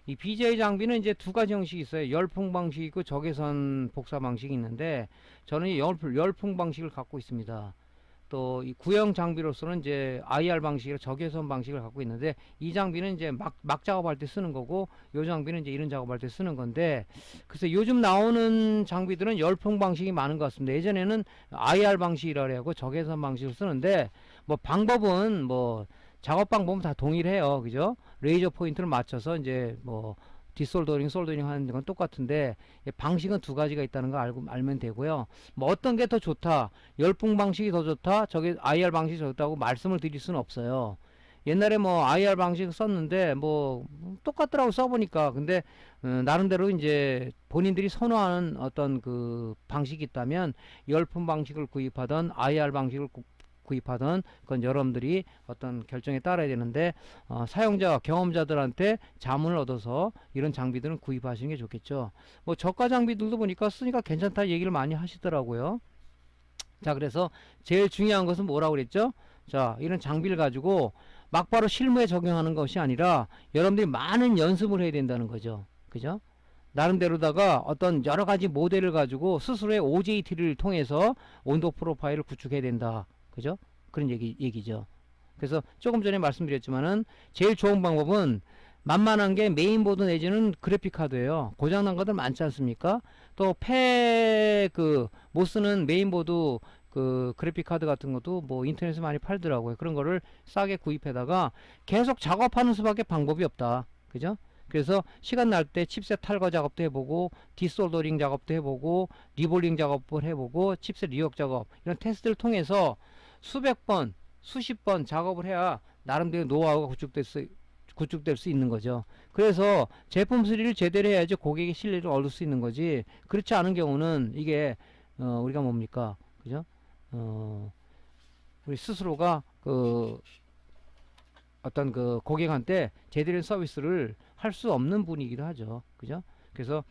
이 BGA 장비는 이제 두 가지 형식이 있어요. 열풍 방식이 있고 적외선 복사 방식이 있는데, 저는 이 열풍 방식을 갖고 있습니다. 또 이 구형 장비로서는 이제 IR 방식이라 적외선 방식을 갖고 있는데, 이 장비는 이제 막 작업할 때 쓰는 거고, 이 장비는 이제 이런 작업할 때 쓰는 건데, 그래서 요즘 나오는 장비들은 열풍 방식이 많은 것 같습니다. 예전에는 IR 방식이라 하고 적외선 방식을 쓰는데, 뭐 방법은 뭐 작업 방법은 다 동일해요. 그죠? 레이저 포인트를 맞춰서 이제 뭐 디솔더링, 솔더링 하는 건 똑같은데, 방식은 두 가지가 있다는 거 알면 되고요. 뭐 어떤 게 더 좋다, 열풍 방식이 더 좋다, 저게 IR 방식이 더 좋다고 말씀을 드릴 수는 없어요. 옛날에 뭐 IR 방식 썼는데 뭐 똑같더라고 써보니까. 근데 나름대로 이제 본인들이 선호하는 어떤 그 방식이 있다면 열풍 방식을 구입하던 IR 방식을 구입하던, 그건 여러분들이 어떤 결정에 따라야 되는데, 사용자 경험자들한테 자문을 얻어서 이런 장비들은 구입하시는 게 좋겠죠. 뭐 저가 장비들도 보니까 쓰니까 괜찮다 얘기를 많이 하시더라고요. 자, 그래서 제일 중요한 것은 뭐라고 그랬죠? 자, 이런 장비를 가지고 막바로 실무에 적용하는 것이 아니라 여러분들이 많은 연습을 해야 된다는 거죠. 그죠? 나름대로다가 어떤 여러 가지 모델을 가지고 스스로의 OJT를 통해서 온도 프로파일을 구축해야 된다. 그죠? 그런 얘기죠. 그래서 조금 전에 말씀드렸지만은 제일 좋은 방법은 만만한 게 메인보드 내지는 그래픽카드예요. 고장난 것들 많지 않습니까? 또 못 쓰는 메인보드 그 그래픽카드 같은 것도 뭐 인터넷에 많이 팔더라고요. 그런 거를 싸게 구입해다가 계속 작업하는 수밖에 방법이 없다. 그죠? 그래서 시간 날 때 칩셋 탈거 작업도 해보고, 디솔더링 작업도 해보고, 리볼링 작업을 해보고, 칩셋 리역 작업, 이런 테스트를 통해서 수백 번, 수십 번 작업을 해야 나름대로 노하우가 구축될 수 있는 거죠. 그래서 제품 수리를 제대로 해야지 고객의 신뢰를 얻을 수 있는 거지, 그렇지 않은 경우는 이게 우리가 뭡니까, 그죠? 우리 스스로가 어떤 그 고객한테 제대로 된 서비스를 할 수 없는 분이기도 하죠. 그죠? 그래서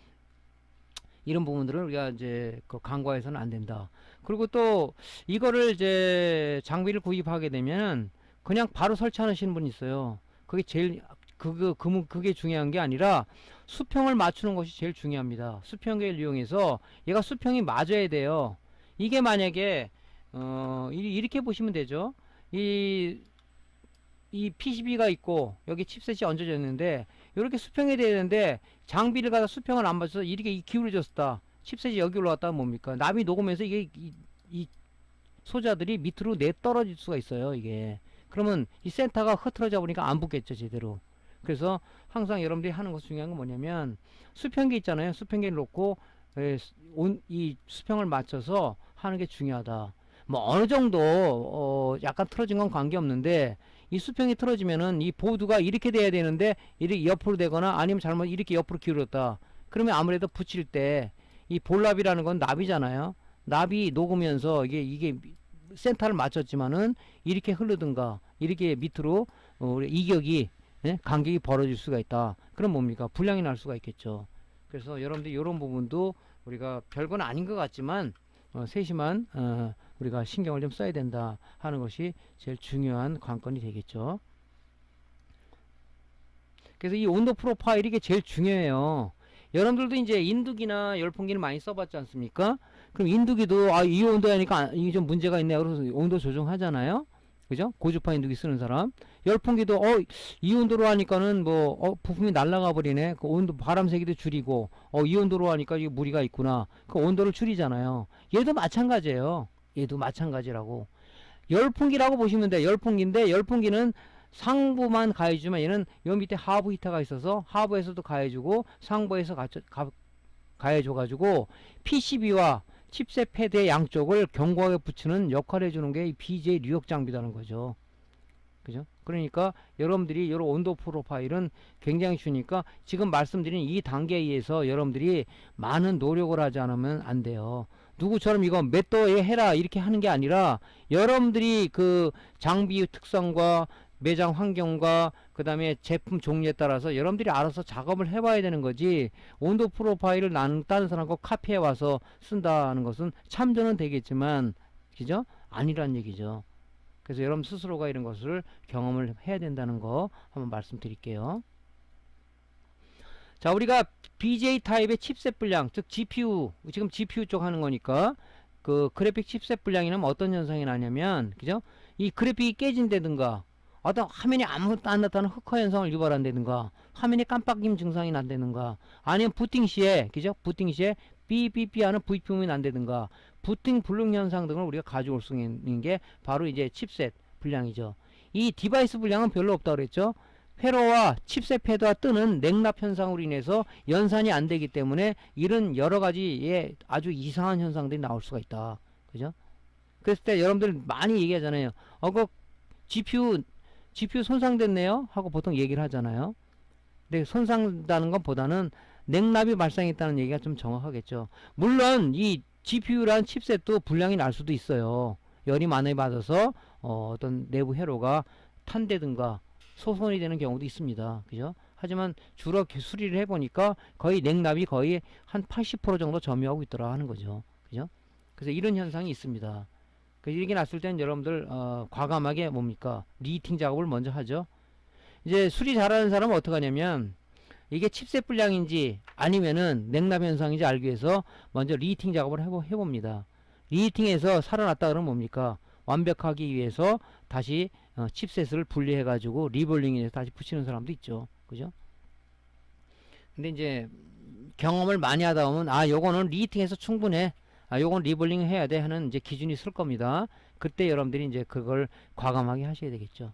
이런 부분들은 우리가 이제 간과해서는 안 된다. 그리고 또 이거를 이제 장비를 구입하게 되면 그냥 바로 설치하시는 분이 있어요. 그게 제일 그게 중요한 게 아니라 수평을 맞추는 것이 제일 중요합니다. 수평계를 이용해서 얘가 수평이 맞아야 돼요. 이게 만약에 이렇게 보시면 되죠. 이 PCB가 있고 여기 칩셋이 얹어져 있는데 이렇게 수평이 돼야 되는데 장비를 갖다 수평을 안 맞춰서 이렇게 기울어졌다. 칩셋이 여기 올라갔다면 뭡니까? 납이 녹으면서 이게 이 소자들이 밑으로 내 떨어질 수가 있어요. 이게 그러면 이 센터가 흐트러져 보니까 안 붙겠죠 제대로. 그래서 항상 여러분들이 하는 것 중요한 건 뭐냐면 수평기 있잖아요. 수평기를 놓고 이 수평을 맞춰서 하는 게 중요하다. 뭐 어느 정도 약간 틀어진 건 관계없는데 이 수평이 틀어지면은 이 보드가 이렇게 돼야 되는데 이렇게 옆으로 되거나 아니면 잘못 이렇게 옆으로 기울었다. 그러면 아무래도 붙일 때 이 볼납이라는 건 납이잖아요. 납이 녹으면서 이게 센터를 맞췄지만은 이렇게 흐르든가 이렇게 밑으로 이격이 간격이 벌어질 수가 있다. 그럼 뭡니까? 불량이 날 수가 있겠죠. 그래서 여러분들 이런 부분도 우리가 별건 아닌 것 같지만 세심한 우리가 신경을 좀 써야 된다 하는 것이 제일 중요한 관건이 되겠죠. 그래서 이 온도 프로파일이 이게 제일 중요해요. 여러분들도 이제 인두기나 열풍기를 많이 써봤지 않습니까? 그럼 인두기도 이 온도야니까 이게 좀 문제가 있네. 그래서 온도 조정하잖아요. 그죠? 고주파 인두기 쓰는 사람. 열풍기도 이 온도로 하니까는 뭐 부품이 날아가 버리네. 그 온도 바람 세기도 줄이고 이 온도로 하니까 이게 무리가 있구나. 그 온도를 줄이잖아요. 얘도 마찬가지예요. 얘도 마찬가지라고. 열풍기라고 보시면 돼. 열풍기인데 열풍기는 상부만 가해주면 얘는 요 밑에 하부 히터가 있어서 하부에서도 가해주고 상부에서 가해줘가지고 PCB와 칩셋 패드의 양쪽을 견고하게 붙이는 역할을 해주는 게 이 BJ 뉴욕 장비라는 거죠. 그죠? 그러니까 여러분들이 이런 온도 프로파일은 굉장히 쉬우니까 지금 말씀드린 이 단계에 의해서 여러분들이 많은 노력을 하지 않으면 안 돼요. 누구처럼 이거 몇 도에 해라 이렇게 하는 게 아니라 여러분들이 그 장비 특성과 매장 환경과 그 다음에 제품 종류에 따라서 여러분들이 알아서 작업을 해봐야 되는 거지 온도 프로파일을 나는 다른 사람과 카피해 와서 쓴다는 것은 참조는 되겠지만 그죠? 아니란 얘기죠. 그래서 여러분 스스로가 이런 것을 경험을 해야 된다는 거 한번 말씀드릴게요. 자, 우리가 BJ 타입의 칩셋 불량, 즉 GPU, 지금 GPU 쪽 하는 거니까 그 그래픽 칩셋 불량이면 어떤 현상이 나냐면 그죠? 이 그래픽이 깨진다든가 어떤 화면이 아무것도 안 나타나는 흑화 현상을 유발한다든가 화면이 깜빡임 증상이 난다든가 아니면 부팅 시에 그죠? 부팅 시에 삐삐삐 하는 부품이 난다든가 부팅 불능 현상 등을 우리가 가져올 수 있는 게 바로 이제 칩셋 불량이죠. 이 디바이스 불량은 별로 없다고 그랬죠. 회로와 칩셋 패드와 뜨는 냉납 현상으로 인해서 연산이 안 되기 때문에 이런 여러 가지의 아주 이상한 현상들이 나올 수가 있다. 그죠? 그랬을 때 여러분들 많이 얘기하잖아요. 그 GPU 손상됐네요? 하고 보통 얘기를 하잖아요. 근데 손상다는 것보다는 냉납이 발생했다는 얘기가 좀 정확하겠죠. 물론 이 GPU란 칩셋도 불량이 날 수도 있어요. 열이 많이 받아서 어떤 내부 회로가 탄다든가 소손이 되는 경우도 있습니다. 그죠? 하지만 주로 수리를 해보니까 거의 냉납이 거의 한 80% 정도 점유하고 있더라 하는 거죠. 그죠? 그래서 이런 현상이 있습니다. 이렇게 났을 때는 여러분들 과감하게 뭡니까? 리히팅 작업을 먼저 하죠. 이제 수리 잘하는 사람은 어떻게 하냐면 이게 칩셋 불량인지 아니면은 냉납 현상인지 알기 위해서 먼저 리히팅 작업을 해봅니다. 리히팅해서 살아났다 그러면 뭡니까? 완벽하기 위해서 다시 칩셋을 분리해 가지고 리볼링해서 다시 붙이는 사람도 있죠. 그죠? 근데 이제 경험을 많이 하다 보면 요거는 리히팅해서 충분해. 요건 리볼링 해야 돼 하는 이제 기준이 있을 겁니다. 그때 여러분들이 이제 그걸 과감하게 하셔야 되겠죠.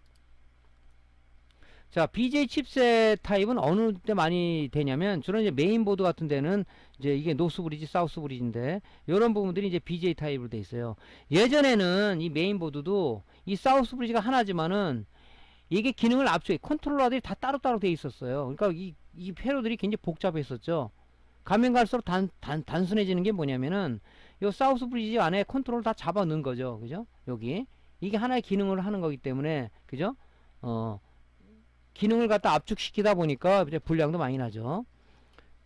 자, BJ 칩셋 타입은 어느 때 많이 되냐면 주로 이제 메인보드 같은 데는 이제 이게 노스 브리지, 사우스 브리지인데 이런 부분들이 이제 BJ 타입으로 돼 있어요. 예전에는 이 메인보드도 이 사우스 브리지가 하나지만은 이게 기능을 압축해 컨트롤러들이 다 따로따로 돼 있었어요. 그러니까 이 회로들이 굉장히 복잡했었죠. 가면 갈수록 단순해지는 게 뭐냐면은 요 사우스 브리지 안에 컨트롤 다 잡아 넣은 거죠. 그죠? 여기 이게 하나의 기능을 하는 거기 때문에 그죠? 기능을 갖다 압축시키다 보니까 이제 불량도 많이 나죠.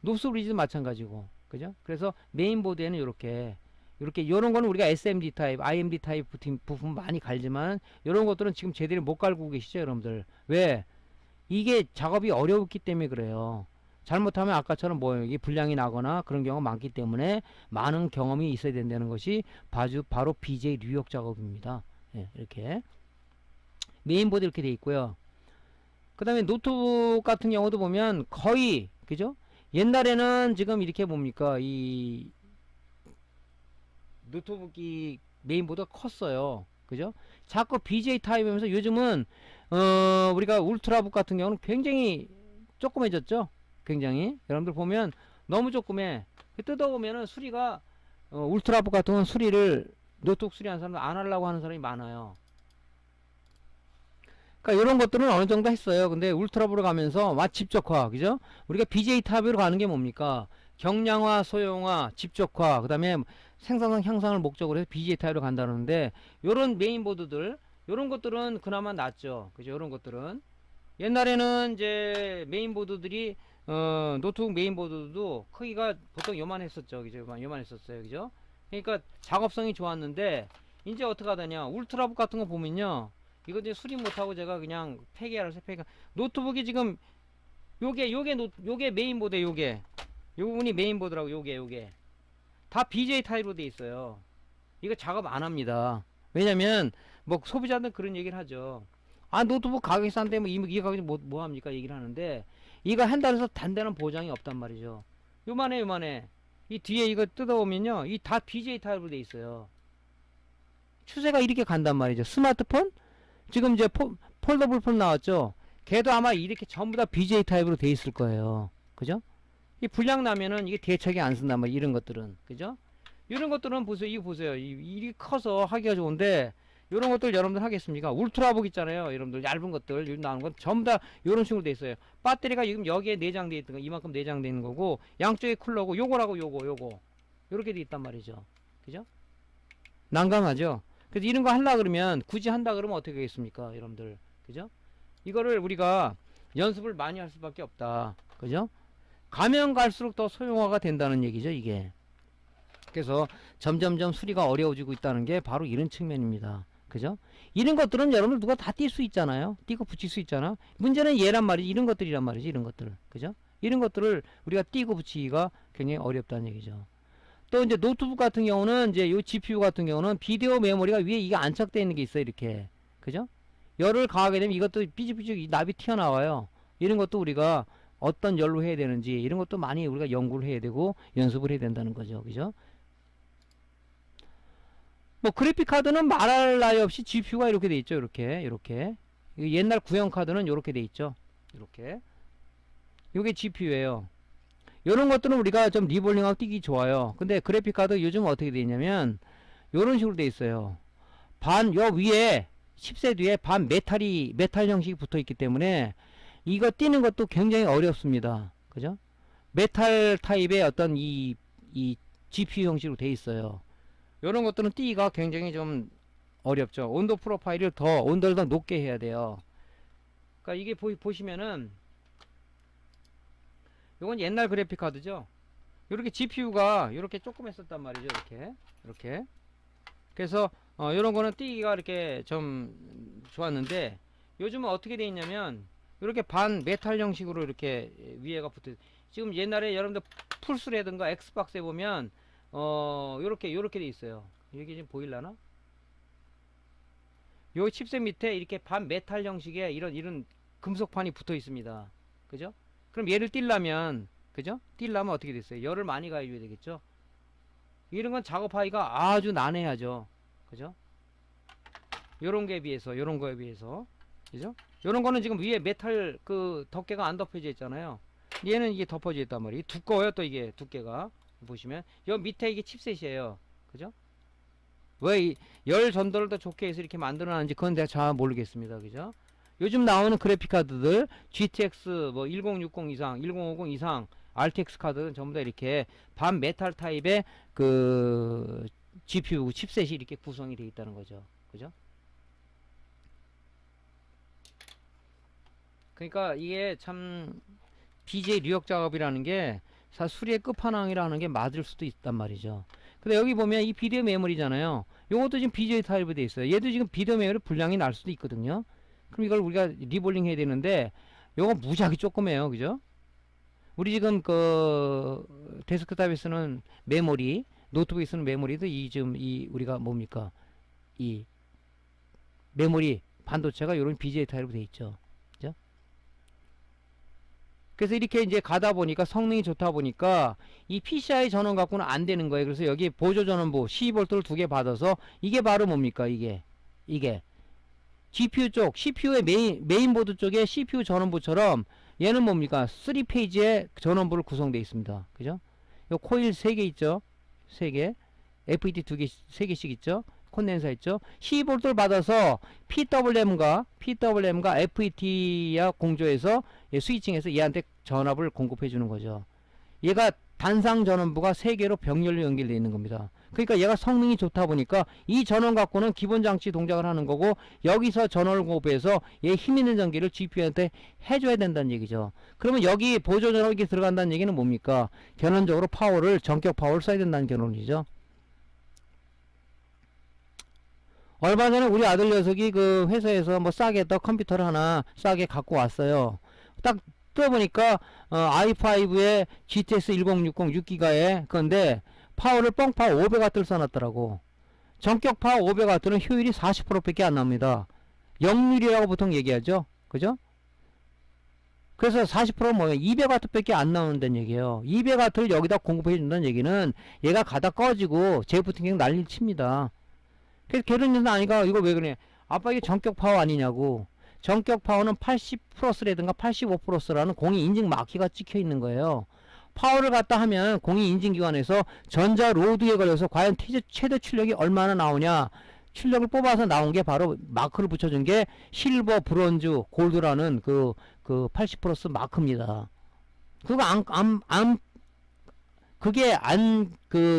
노스 브리지도 마찬가지고. 그죠? 그래서 메인보드에는 이렇게 요런 거는 우리가 SMD 타입, IMD 타입 부품 많이 갈지만 요런 것들은 지금 제대로 못 갈고 계시죠, 여러분들. 왜? 이게 작업이 어려웠기 때문에 그래요. 잘못하면 아까처럼 뭐 이게 불량이 나거나 그런 경우가 많기 때문에 많은 경험이 있어야 된다는 것이 바로 BJ 뉴욕 작업입니다. 예, 이렇게 메인보드 이렇게 돼 있고요. 그 다음에 노트북 같은 경우도 보면 거의 그죠? 옛날에는 지금 이렇게 뭡니까 이 노트북이 메인보드가 컸어요. 그죠? 자꾸 BJ 타입이면서 요즘은 우리가 울트라북 같은 경우는 굉장히 조그매졌죠. 굉장히 여러분들 보면 너무 조그매. 뜯어보면은 수리가 울트라북 같은 건 수리를 노트북 수리하는 사람은 안 하려고 하는 사람이 많아요. 그러니까 이런 것들은 어느 정도 했어요. 근데 울트라북으로 가면서 집적화, 그죠? 우리가 BJ 타입으로 가는 게 뭡니까? 경량화, 소형화, 집적화, 그 다음에 생산성 향상을 목적으로 해서 BJ 타입으로 간다는데 요런 메인보드들, 요런 것들은 그나마 낫죠. 그죠? 요런 것들은 옛날에는 이제 메인보드들이 노트북 메인보드도 크기가 보통 요만했었죠. 그죠? 요만했었어요. 그죠? 그러니까 작업성이 좋았는데 이제 어떻게 하더냐? 울트라북 같은 거 보면요. 이거 이제 수리 못하고 제가 그냥 폐기하라서 폐기. 노트북이 지금 요게 메인보드 요게 요 부분이 메인보드라고 요게 다 BJ 타입으로 돼 있어요. 이거 작업 안 합니다. 왜냐면 뭐 소비자들은 그런 얘기를 하죠. 아 노트북 가격이 싼데 뭐 이 가격이 뭐 합니까 얘기를 하는데 이거 한 달에서 단단한 보장이 없단 말이죠. 요만해 이 뒤에 이거 뜯어보면요 이 다 BJ 타입으로 돼 있어요. 추세가 이렇게 간단 말이죠. 스마트폰 지금 이제 폴더블 폰 나왔죠. 걔도 아마 이렇게 전부 다 BJ 타입으로 돼 있을 거예요. 그죠? 이 불량 나면은 이게 대책이 안 쓴단 말이에요. 이런 것들은. 그죠? 이런 것들은 보세요. 이거 보세요. 이게 커서 하기가 좋은데 이런 것들 여러분들 하겠습니까? 울트라북 있잖아요. 여러분들 얇은 것들 요즘 나오는 건 전부 다 이런 식으로 돼 있어요. 배터리가 지금 여기에 내장돼 있던 거 이만큼 내장돼 있는 거고 양쪽에 쿨러고 요거라고 요거 요렇게 돼 있단 말이죠. 그죠? 난감하죠? 그래서 이런 거 하려 그러면 굳이 한다 그러면 어떻게 하겠습니까? 여러분들. 그죠? 이거를 우리가 연습을 많이 할 수밖에 없다. 그죠? 가면 갈수록 더 소형화가 된다는 얘기죠, 이게. 그래서 점점점 수리가 어려워지고 있다는 게 바로 이런 측면입니다. 그죠? 이런 것들은 여러분들 누가 다 뛸 수 있잖아요. 띄고 붙일 수 있잖아. 문제는 얘란 말이지. 이런 것들이란 말이지. 이런 것들. 그죠? 이런 것들을 우리가 띄고 붙이기가 굉장히 어렵다는 얘기죠. 또 이제 노트북 같은 경우는 이제 요 GPU 같은 경우는 비디오 메모리가 위에 이게 안착되어 있는 게 있어요. 이렇게. 그죠? 열을 가하게 되면 이것도 삐죽삐죽 납이 튀어나와요. 이런 것도 우리가 어떤 열로 해야 되는지 이런 것도 많이 우리가 연구를 해야 되고 연습을 해야 된다는 거죠. 그죠? 뭐 그래픽 카드는 말할 나위 없이 GPU가 이렇게 돼 있죠. 이렇게 옛날 구형 카드는 이렇게 돼 있죠. 이렇게 요게 GPU예요. 요런 것들은 우리가 좀 리볼링하고 뛰기 좋아요. 근데 그래픽 카드 요즘 어떻게 돼 있냐면 요런 식으로 돼 있어요. 요 위에 10세 뒤에 메탈 형식이 붙어 있기 때문에 이거 뛰는 것도 굉장히 어렵습니다. 그죠? 메탈 타입의 어떤 이 GPU 형식으로 돼 있어요. 이런 것들은 뛰기가 굉장히 좀 어렵죠. 온도 프로파일을 온도를 더 높게 해야 돼요. 그러니까 이게 보시면은 이건 옛날 그래픽 카드죠. 이렇게 GPU가 이렇게 조금 했었단 말이죠. 이렇게. 그래서 이런 거는 뛰기가 이렇게 좀 좋았는데 요즘은 어떻게 돼 있냐면 이렇게 반 메탈 형식으로 이렇게 위에가 붙어. 지금 옛날에 여러분들 플스라든가 엑스박스에 보면 요렇게 돼 있어요. 여기 지금 보일라나? 요 칩셋 밑에 이렇게 반 메탈 형식의 이런 금속판이 붙어 있습니다. 그죠? 그럼 얘를 뛸라면 그죠? 뛸라면 어떻게 됐어요? 열을 많이 가해줘야 되겠죠? 이런 건 작업하기가 아주 난해하죠. 그죠? 요런 거에 비해서 그죠? 요런 거는 지금 위에 메탈 그 덮개가 안 덮여져 있잖아요. 얘는 이게 덮어져 있단 말이에요. 두꺼워요. 또 이게 두께가 보시면 요 밑에 이게 칩셋이에요. 그죠? 왜 열 전도를 더 좋게 해서 이렇게 만들어놨는지 그건 내가 잘 모르겠습니다. 그죠? 요즘 나오는 그래픽 카드들 GTX 뭐 1060 이상 1050 이상 RTX 카드는 전부 다 이렇게 반 메탈 타입의 그 GPU 칩셋이 이렇게 구성이 되어 있다는 거죠. 그죠? 그러니까 이게 참 BJ 뉴욕 작업이라는 게 사실 수리의 끝판왕이라는 게 맞을 수도 있단 말이죠. 근데 여기 보면 이 비디오 메모리잖아요. 요것도 지금 BJ 타입으로 되어 있어요. 얘도 지금 비디오 메모리 불량이 날 수도 있거든요. 그럼 이걸 우리가 리볼링 해야 되는데 요거 무지하게 조그매요. 그죠? 우리 지금 그 데스크탑에 쓰는 메모리, 노트북에 쓰는 메모리도 지금 우리가 뭡니까? 이 메모리 반도체가 이런 BGA 타입으로 돼 있죠. 그죠? 그래서 이렇게 이제 가다 보니까 성능이 좋다 보니까 이 PCI 전원 갖고는 안 되는 거예요. 그래서 여기 보조 전원부 12V를 두 개 받아서 이게 바로 뭡니까? 이게 GPU 쪽, CPU의 메인보드 쪽에 CPU 전원부처럼 얘는 뭡니까? 3페이지의 전원부를 구성되어 있습니다. 그죠? 요 코일 3개 있죠? 3개. FET 2개, 3개씩 있죠? 콘덴서 있죠? 12V를 받아서 PWM과 FET와 공조해서 스위칭해서 얘한테 전압을 공급해 주는 거죠. 얘가 단상 전원부가 3개로 병렬로 연결되어 있는 겁니다. 그러니까 얘가 성능이 좋다 보니까 이 전원 갖고는 기본 장치 동작을 하는 거고, 여기서 전원을 공급해서 얘 힘 있는 전기를 GPU한테 해줘야 된다는 얘기죠. 그러면 여기 보조 전원이 들어간다는 얘기는 뭡니까? 결론적으로 파워를, 전격 파워를 써야 된다는 결론이죠. 얼마 전에 우리 아들 녀석이 그 회사에서 뭐 싸게 또 컴퓨터를 하나 싸게 갖고 왔어요. 딱 뜯어보니까 i5에 GTX 1060 6기가에 그건데 파워를 뻥파워 500W를 써놨더라고. 전격 파워 500W는 효율이 40%밖에 안 나옵니다. 역률이라고 보통 얘기하죠. 그죠? 그래서 40%는 뭐예요? 200W밖에 안 나오는다는 얘기예요. 200W를 여기다 공급해 준다는 얘기는 얘가 가다 꺼지고 재부팅이 난리를 칩니다. 그래서 결혼해서 아니가 이거 왜 그래? 아빠 이게 전격 파워 아니냐고. 전격 파워는 80 플러스라든가 85 플러스라는 공인 인증 마키가 찍혀 있는 거예요. 파워를 갖다 하면 공인 인증기관에서 전자 로드에 걸려서 과연 최대 출력이 얼마나 나오냐, 출력을 뽑아서 나온 게 바로 마크를 붙여준 게 실버, 브론즈, 골드라는 그 80 플러스 마크입니다. 그거 그게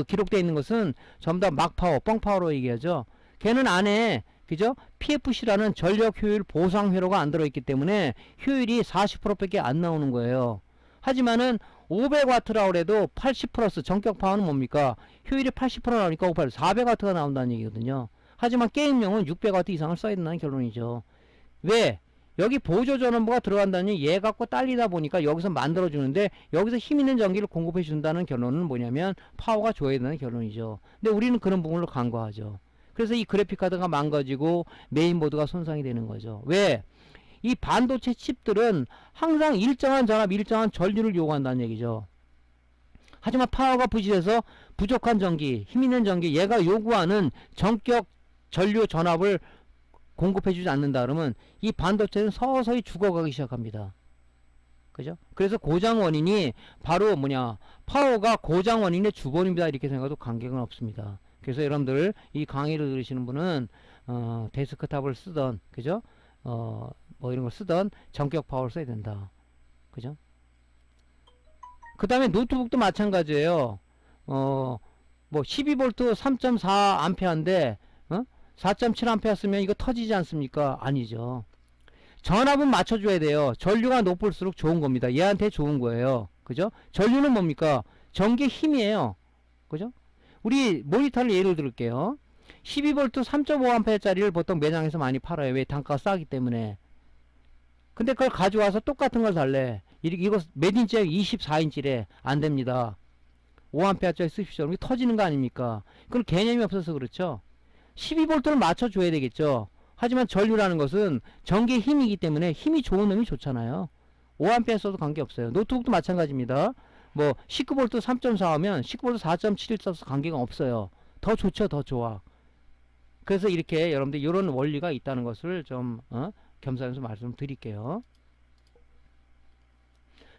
기록되어 있는 것은 전부 다 막파워, 뻥파워로 얘기하죠. 걔는 안에, 그죠? PFC라는 전력 효율 보상 회로가 안 들어있기 때문에 효율이 40%밖에 안 나오는 거예요. 하지만은 500W라고 해도 80 플러스 전격 파워는 뭡니까? 효율이 80% 나오니까 400W가 나온다는 얘기거든요. 하지만 게임용은 600W 이상을 써야 된다는 결론이죠. 왜? 여기 보조 전원부가 들어간다니 얘 갖고 딸리다 보니까 여기서 만들어주는데 여기서 힘 있는 전기를 공급해 준다는 결론은 뭐냐면 파워가 줘야 된다는 결론이죠. 근데 우리는 그런 부분을 간과하죠. 그래서 이 그래픽카드가 망가지고 메인보드가 손상이 되는 거죠. 왜? 이 반도체 칩들은 항상 일정한 전압, 일정한 전류를 요구한다는 얘기죠. 하지만 파워가 부실해서 부족한 전기, 힘 있는 전기, 얘가 요구하는 전격 전류 전압을 공급해주지 않는다 그러면 이 반도체는 서서히 죽어가기 시작합니다. 그죠? 그래서 고장 원인이 바로 뭐냐, 파워가 고장 원인의 주범입니다. 이렇게 생각해도 관계가 없습니다. 그래서 여러분들 이 강의를 들으시는 분은 데스크탑을 쓰던, 그죠? 뭐 이런 걸 쓰던 전격 파워를 써야 된다. 그죠? 그 다음에 노트북도 마찬가지예요. 뭐 12V 3.4A인데 4.7A 쓰면 이거 터지지 않습니까? 아니죠. 전압은 맞춰줘야 돼요. 전류가 높을수록 좋은 겁니다. 얘한테 좋은 거예요. 그죠? 전류는 뭡니까? 전기의 힘이에요. 그죠? 우리 모니터를 예를 들을게요. 12V 3.5A짜리를 보통 매장에서 많이 팔아요. 왜? 단가가 싸기 때문에. 근데 그걸 가져와서 똑같은 걸 달래. 이거 몇 인치에 24인치래. 안 됩니다. 5A짜리 쓰십시오. 이게 터지는 거 아닙니까? 그건 개념이 없어서 그렇죠. 12V를 맞춰줘야 되겠죠. 하지만 전류라는 것은 전기의 힘이기 때문에 힘이 좋은 놈이 좋잖아요. 5A 써도 관계없어요. 노트북도 마찬가지입니다. 뭐 19V 3.4하면 19V 4.71 써서 관계가 없어요. 더 좋죠. 더 좋아. 그래서 이렇게 여러분들 이런 원리가 있다는 것을 좀 겸사겸사 말씀드릴게요.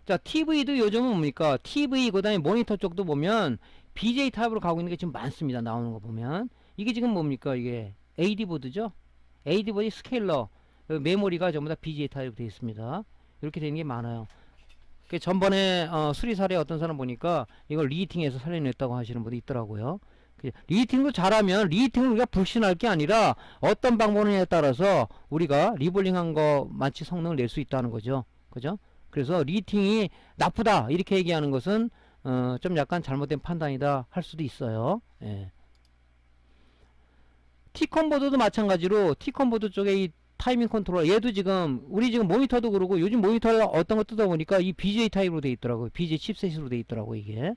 자, TV도 요즘은 뭡니까? TV 그 다음에 모니터 쪽도 보면 BJ 타입으로 가고 있는 게 지금 많습니다. 나오는 거 보면 이게 지금 뭡니까? 이게 AD보드죠? AD보드 스케일러 메모리가 전부 다 BJ 타입으로 되어 있습니다. 이렇게 되는 게 많아요. 전번에 수리사례 어떤 사람 보니까 이걸 리히팅해서 살려냈다고 하시는 분도 있더라고요. 리히팅도 잘하면 리히팅을 우리가 불신할 게 아니라 어떤 방법에 따라서 우리가 리볼링한 거 마치 성능을 낼 수 있다는 거죠. 그죠? 그래서 리히팅이 나쁘다 이렇게 얘기하는 것은 좀 약간 잘못된 판단이다 할 수도 있어요. 예. T컴보드도 마찬가지로 T컴보드 쪽에 이 타이밍 컨트롤러 얘도 지금 우리 지금 모니터도 그러고 요즘 모니터 어떤 거 뜯어보니까 이 BGA 타입으로 돼 있더라고요. BGA 칩셋으로 돼 있더라고 이게.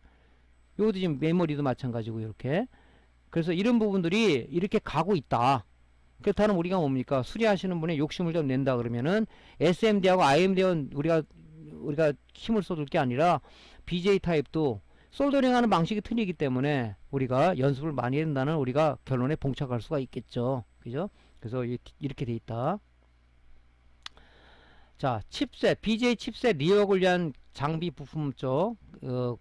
요것도 지금 메모리도 마찬가지고 이렇게. 그래서 이런 부분들이 이렇게 가고 있다. 그렇다면 우리가 뭡니까? 수리하시는 분의 욕심을 좀 낸다 그러면은 SMD하고 IMD하고 우리가 힘을 쏟을 게 아니라 BGA 타입도 솔더링하는 방식이 틀리기 때문에 우리가 연습을 많이 해야 된다는 우리가 결론에 봉착할 수가 있겠죠. 그죠? 그래서 이렇게 돼 있다. 자, 칩셋, BGA 칩셋 리역을 위한 장비 부품 쪽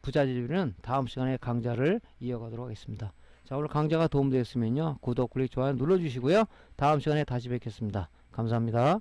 부자재는 다음 시간에 강좌를 이어가도록 하겠습니다. 자, 오늘 강좌가 도움되었으면요 구독, 클릭, 좋아요 눌러주시고요. 다음 시간에 다시 뵙겠습니다. 감사합니다.